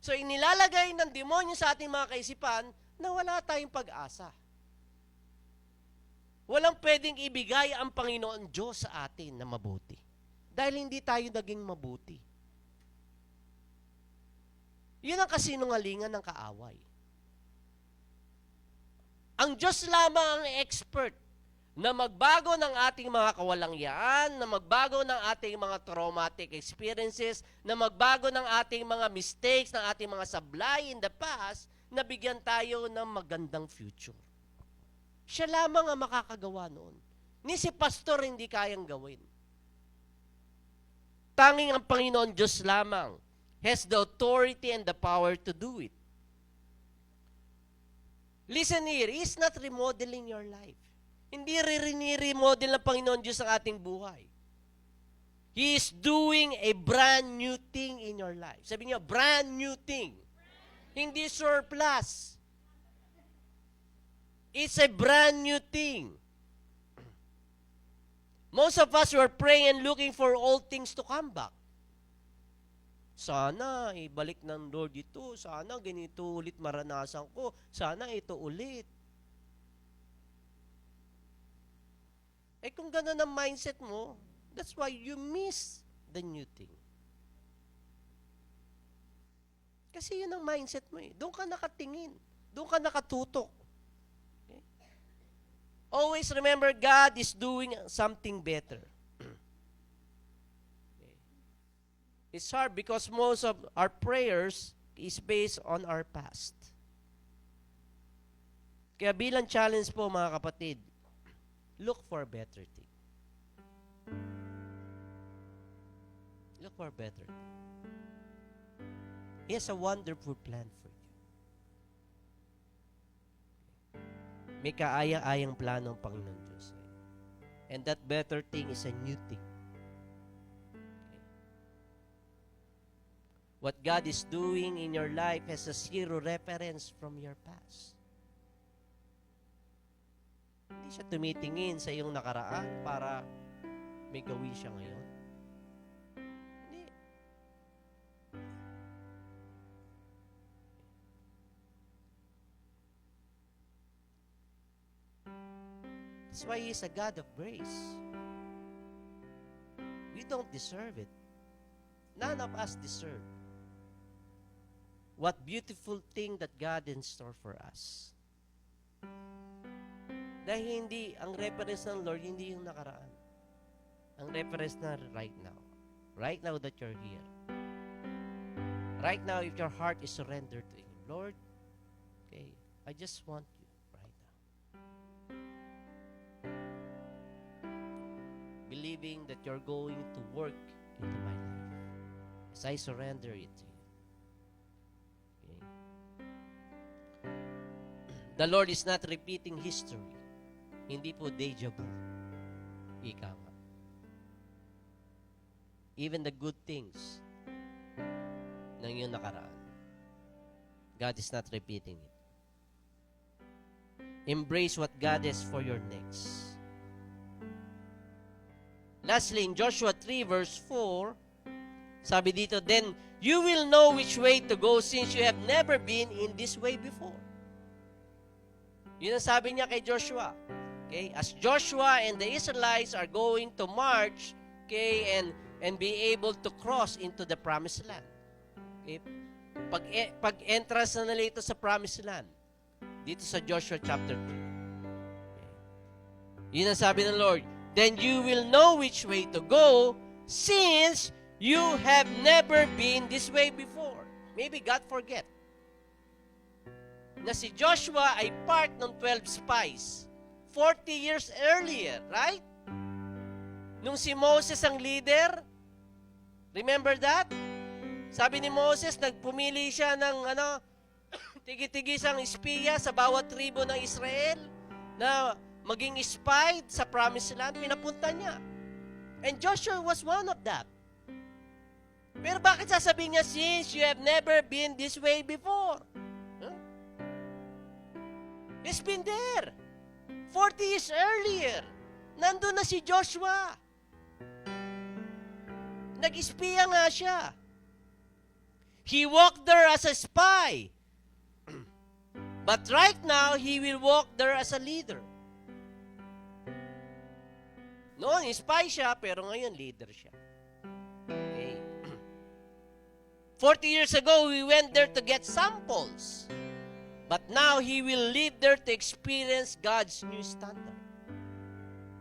so inilalagay ng demonyo sa ating mga kaisipan na wala tayong pag-asa. Walang pwedeng ibigay ang Panginoon Diyos sa atin na mabuti. Dahil hindi tayo naging mabuti. Yun ang kasinungalingan ng kaaway. Ang Diyos lamang ang expert na magbago ng ating mga kawalangyaan, na magbago ng ating mga traumatic experiences, na magbago ng ating mga mistakes, ng ating mga sablay in the past, na bigyan tayo ng magandang future. Siya lamang ang makakagawa noon. Ni si pastor hindi kayang gawin. Tanging ang Panginoon Diyos lamang has the authority and the power to do it. Listen here, He's not remodeling your life. Hindi riniremodel ng Panginoon Diyos ang ating buhay. He is doing a brand new thing in your life. Sabi niyo, brand new thing. Hindi surplus. It's a brand new thing. Most of us were praying and looking for all things to come back. Sana ibalik ng Lord ito. Sana ganito ulit maranasan ko. Sana ito ulit. Eh kung gano'n ang mindset mo, that's why you miss the new thing. Kasi yun ang mindset mo eh. Doon ka nakatingin. Doon ka nakatutok. Okay? Always remember, God is doing something better. It's hard because most of our prayers is based on our past. Kaya bilang challenge po mga kapatid, look for a better thing. Look for a better thing. He has a wonderful plan for you. May kaaya-ayang plano ang Panginoon Diyos. And that better thing is a new thing. What God is doing in your life has a zero reference from your past. Hindi siya tumitingin sa iyong nakaraan para may gawin siya ngayon. Hindi. That's why He is a God of grace. We don't deserve it. None of us deserve. What beautiful thing that God in store for us. Dahil hindi, ang reference ng Lord, hindi yung nakaraan. Ang reference na right now. Right now that you're here. Right now, if your heart is surrendered to Him. Lord, okay, I just want you right now. Believing that you're going to work into my life. As I surrender it to you. The Lord is not repeating history. Hindi po deja vu. Ika nga. Even the good things ng iyong nakaraan, God is not repeating it. Embrace what God has for your next. Lastly, in Joshua 3 verse 4, sabi dito, then you will know which way to go since you have never been in this way before. Yun ang sabi niya kay Joshua. Okay? As Joshua and the Israelites are going to march, okay, and be able to cross into the promised land. Okay? Pag-entrance na nila ito sa promised land, dito sa Joshua chapter 2. Okay. Yun ang sabi ng Lord, then you will know which way to go since you have never been this way before. Maybe God forget na si Joshua ay part ng 12 spies 40 years earlier, right? Nung si Moses ang leader, remember that? Sabi ni Moses, nagpumili siya ng tigi-tigis ang espiya sa bawat tribo ng Israel na maging spy sa promised land, pinapunta niya. And Joshua was one of that. Pero bakit sasabihin niya, since you have never been this way before? Huh? He's been there. 40 years earlier. Nandun na si Joshua. Nag-espiya nga siya. He walked there as a spy. But right now, he will walk there as a leader. Noon, spy siya, pero ngayon, leader siya. Okay. 40 years ago, we went there to get samples. But now, he will live there to experience God's new standard.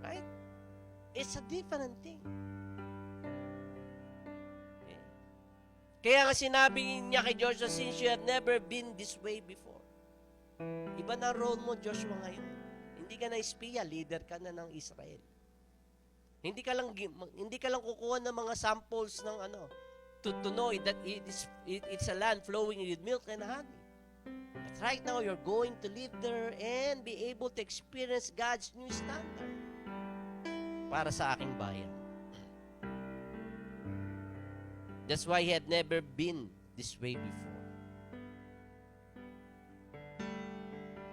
Right? It's a different thing. Okay. Kaya nga sinabi niya kay Joshua, since you have never been this way before. Iba na role mo, Joshua, ngayon. Hindi ka na espiya, leader ka na ng Israel. Hindi ka lang kukuha ng mga samples ng to know that it's a land flowing with milk and honey. But right now, you're going to live there and be able to experience God's new standard para sa aking bayan. That's why he had never been this way before.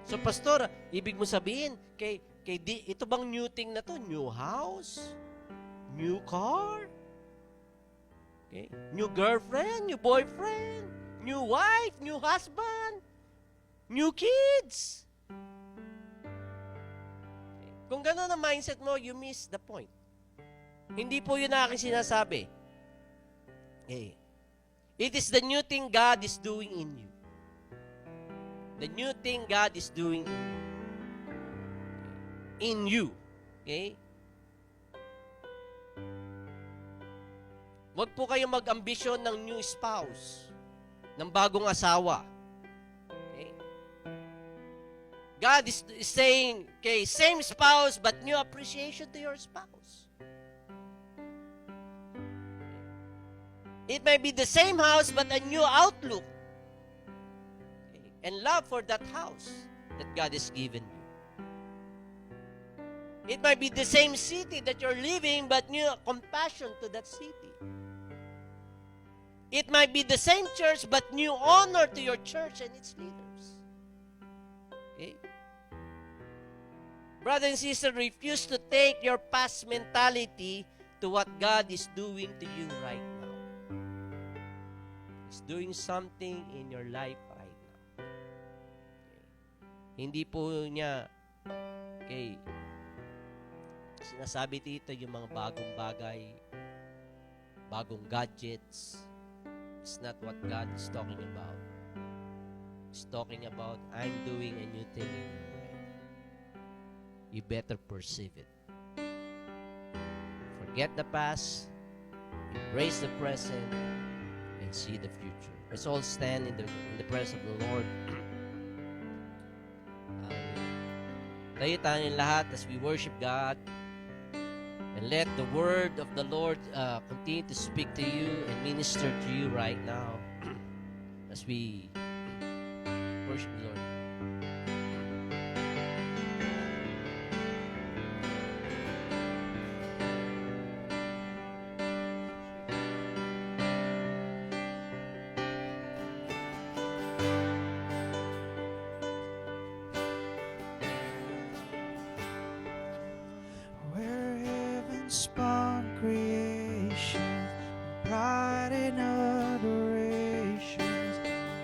So, pastor, ibig mo sabihin, ito bang new thing na to? New house? New car? Okay. New girlfriend? New boyfriend? New wife? New husband? New kids? Okay. Kung gano'n ang mindset mo, you miss the point. Hindi po yun ang aking sinasabi. Okay. It is the new thing God is doing in you. The new thing God is doing in you. Okay? Huwag po kayong mag-ambisyon ng new spouse, ng bagong asawa. Okay? God is saying, okay, same spouse but new appreciation to your spouse. It may be the same house but a new outlook. And love for that house that God has given you. It might be the same city that you're living, but new compassion to that city. It might be the same church, but new honor to your church and its leaders. Okay? Brother and sister, refuse to take your past mentality to what God is doing to you right now. He's doing something in your life right now. Hindi po niya, okay, sinasabi dito yung mga bagong bagay, bagong gadgets. It's not what God is talking about. He's talking about, I'm doing a new thing in your life. You better perceive it. Forget the past, embrace the present, and see the future. Let's all stand in the presence of the Lord. Tayo tayong lahat as we worship God, and let the word of the Lord continue to speak to you and minister to you right now as we worship the Lord. Spawn creation, pride and adoration,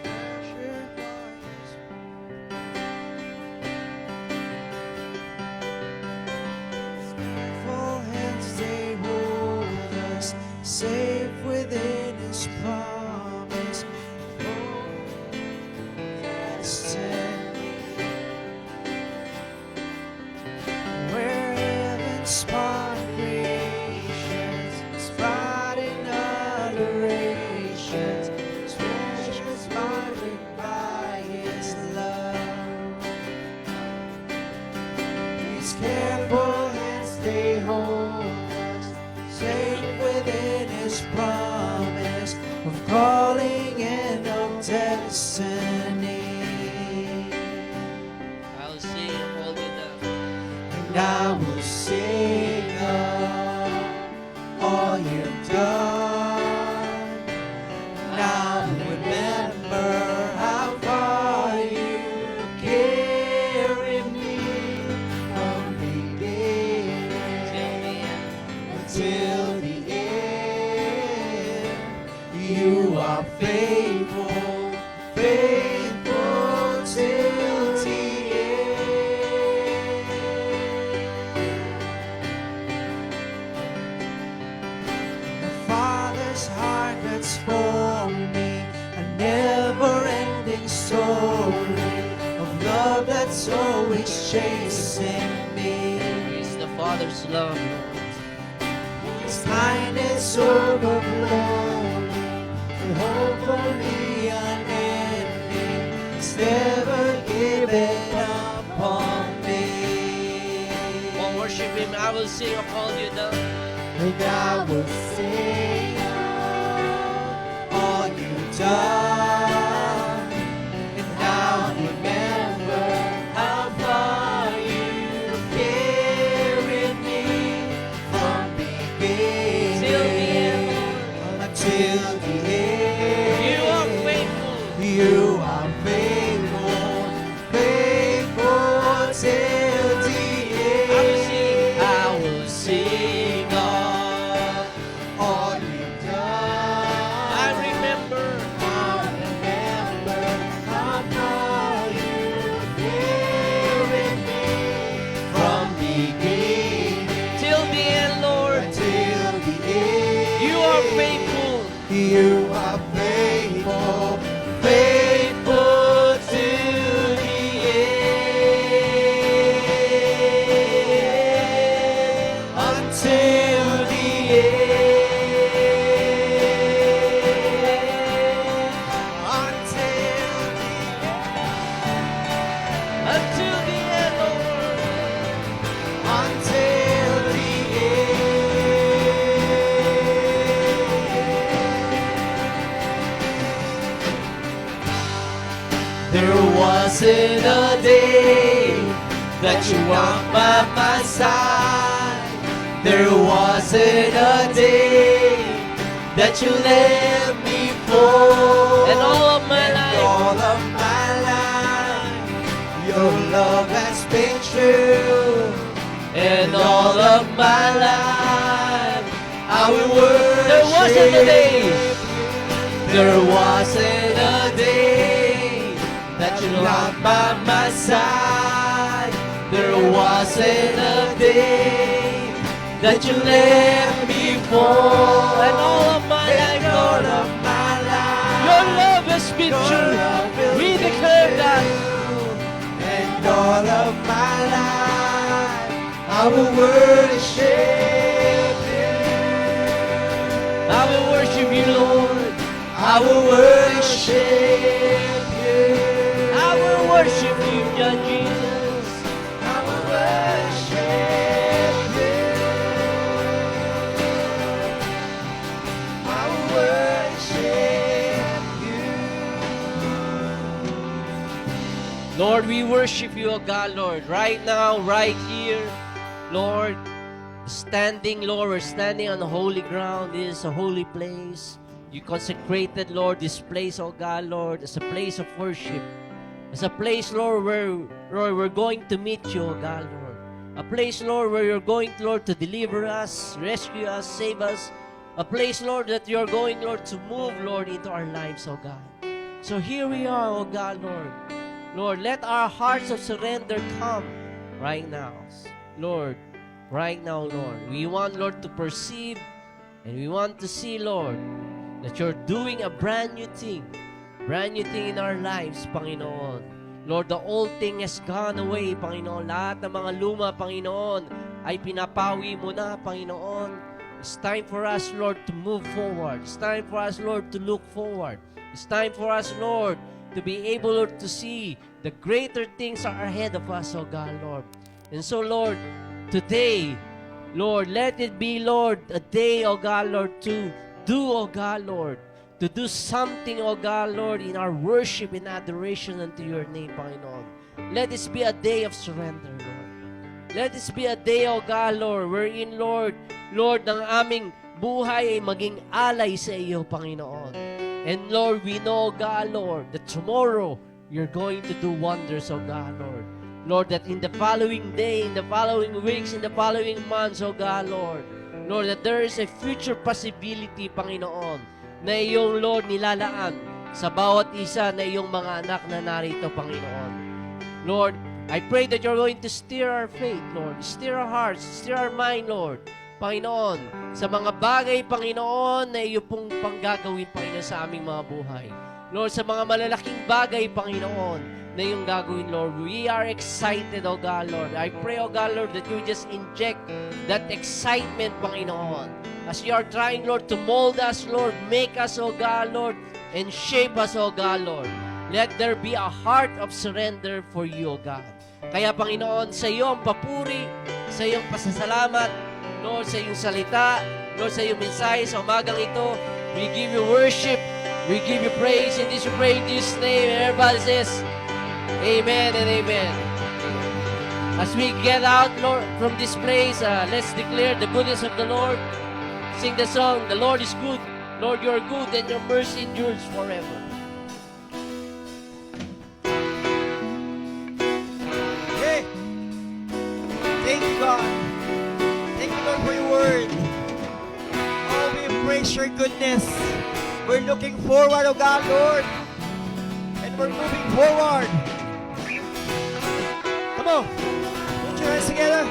treasured ones. Skillful hands they hold us, safe within His promise. Oh, destiny, where heaven spawned. Careful hands they hold us, safe within His promise of calling and of destiny. I'll sing all you love. And I will sing of all you've done. And I will remember how far you carried me from beginning until the end. You are faithful, faithful till the end. My Father's heart that's for me, a never-ending story of love that's always chasing me. It's the Father's love, Lord. His kindness overflowing, and hopefully unending. He's never given up on me. Oh, worship Him. I will sing of all you done. And I will sing all you've done, and I'll remember how far you carried me from beginning Till the end, until the end. you are faithful. You are faithful, faithful till the end. I will sing of all you've done. I remember. I'll remember how far you carried me from beginning Till the end, Lord. until the end. You are faithful. You are faithful, faithful to the end, until the end, Until the end, Lord. until the end. There wasn't a day that you weren't by my side. There wasn't a day that you let me fall. And all of my And life. all of my life, your love has been true. And all of my life, I will worship. There wasn't a day. There wasn't a day that you're not by my side. There wasn't a day that you let me fall. And all of my And life, all Lord. of my life, Your love has been your true. love will We be declare that. true. And all of my life, I will worship you. I will worship you, Lord. I will worship you. I will worship you, John Jesus. I will worship you. I will worship you. Lord, we worship you, O God, Lord. Right now, right here, Lord, standing, Lord, we're standing on holy ground. This is a holy place. You consecrated, Lord, this place, O God, Lord, as a place of worship. As a place, Lord, where, Lord, we're going to meet you, O God, Lord. A place, Lord, where you're going, Lord, to deliver us, rescue us, save us. A place, Lord, that you're going, Lord, to move, Lord, into our lives, O God. So here we are, O God, Lord. Lord, let our hearts of surrender come right now. Lord, right now, Lord. We want, Lord, to perceive and we want to see, Lord, that you're doing a brand new thing in our lives, Panginoon. Lord, the old thing has gone away, Panginoon. Lahat ng mga luma, Panginoon, ay pinapawi mo na, Panginoon. It's time for us, Lord, to move forward. It's time for us, Lord, to look forward. It's time for us, Lord, to be able, Lord, to see the greater things are ahead of us, oh God, Lord. And so, Lord, today, Lord, let it be, Lord, a day, oh God, Lord, to do, oh God, Lord, to do something, oh God, Lord, in our worship and adoration unto your name, Panginoon. Let this be a day of surrender, Lord. Let this be a day, O God, Lord, wherein, Lord, ng aming buhay ay maging alay sa iyo, Panginoon. And Lord, we know, God, Lord, that tomorrow, you're going to do wonders, O God, Lord. Lord, that in the following day, in the following weeks, in the following months, O God, Lord, that there is a future possibility, Panginoon, na iyong, Lord, nilalaan sa bawat isa na iyong mga anak na narito, Panginoon. Lord, I pray that you're going to stir our faith, Lord. Stir our hearts, stir our mind, Lord. Panginoon, sa mga bagay, Panginoon, na iyo pong panggagawin, Panginoon, sa aming mga buhay. Lord, sa mga malalaking bagay, Panginoon, na iyong gagawin, Lord. We are excited, O God, Lord. I pray, O God, Lord, that you just inject that excitement, Panginoon. As you are trying, Lord, to mold us, Lord, make us, O God, Lord, and shape us, O God, Lord. Let there be a heart of surrender for you, O God. Kaya, Panginoon, sa iyo ang papuri, sa iyong pasasalamat, Lord, sa iyong salita, Lord, sa iyong mensahe sa umagang ito, we give you worship, we give you praise, and this we pray in Jesus' name. And everybody says, Amen and Amen. As we get out, Lord, from this place, let's declare the goodness of the Lord. Sing the song, the Lord is good. Lord, you are good, and your mercy endures forever. Hey! Thank you, God. Thank you, Lord, for your word. Oh, we embrace your goodness. We're looking forward, oh God, Lord. And we're moving forward. Come on. Put your hands together.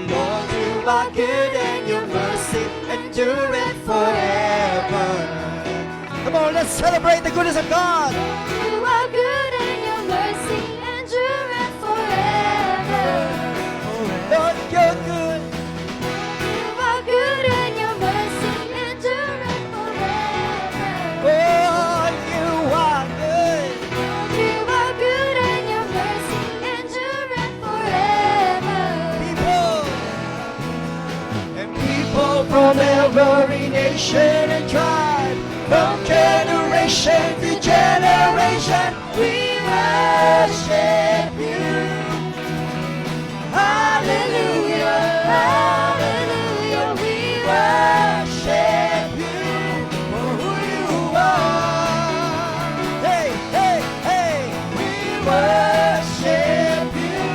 Lord, you are good and your mercy endureth forever. Come on, let's celebrate the goodness of God. You are good and your mercy endureth forever. Lord, you're good. You are good and your mercy endureth forever. Oh, you are good. You are good and your mercy endureth forever. People from every nation and tribe, from generation to generation, we worship you. Hallelujah, hallelujah, we worship you for who you are. Hey, hey, hey, we worship you.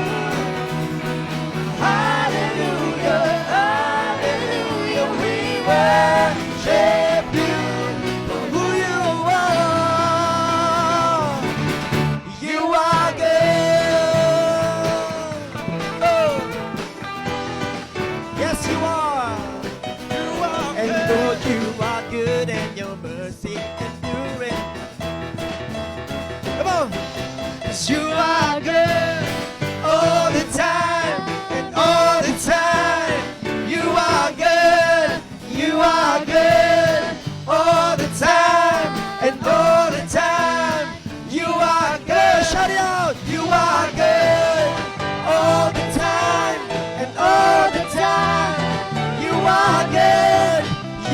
Hallelujah, hallelujah, we worship you for who you are. You are good. Oh, yes, you are. You are and good. Lord, you are good, and your mercy endureth. Come on. 'Cause you are good all the time, and all the time. You are good, you are good all the time, and all the time. You are good, shout it out. You are good all the time, and all the time. You are good,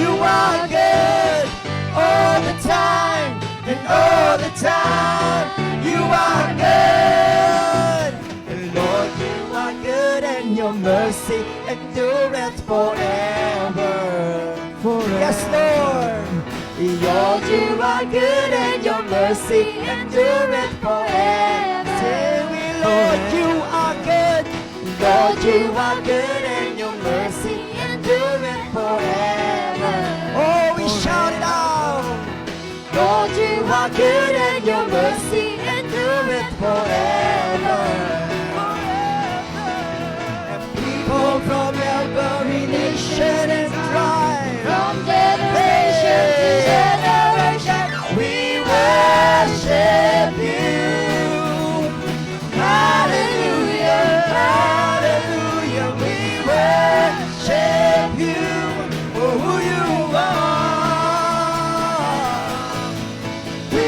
you are good all the time, and all the time. You are good. And Lord, you are good, and your mercy endureth forever. Yes, Lord. Lord, you are good, and your mercy endureth forever. Say we, Lord, you are good. Lord, you are good, and your mercy endureth forever. Oh, we shout it out. Lord, you are good, and your mercy endureth forever. And people from every nation and tribe, From generation to generation, we worship you. Hallelujah, hallelujah, we worship you for who you are. We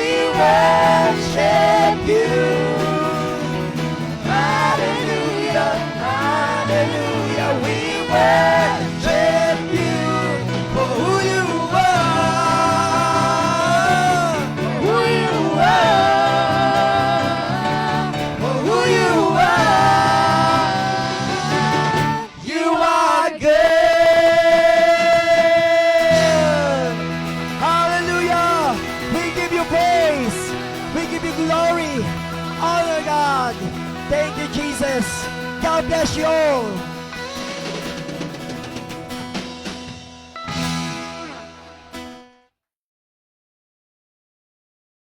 give you praise. We give you glory. Honor, God. Thank you, Jesus. God bless you all.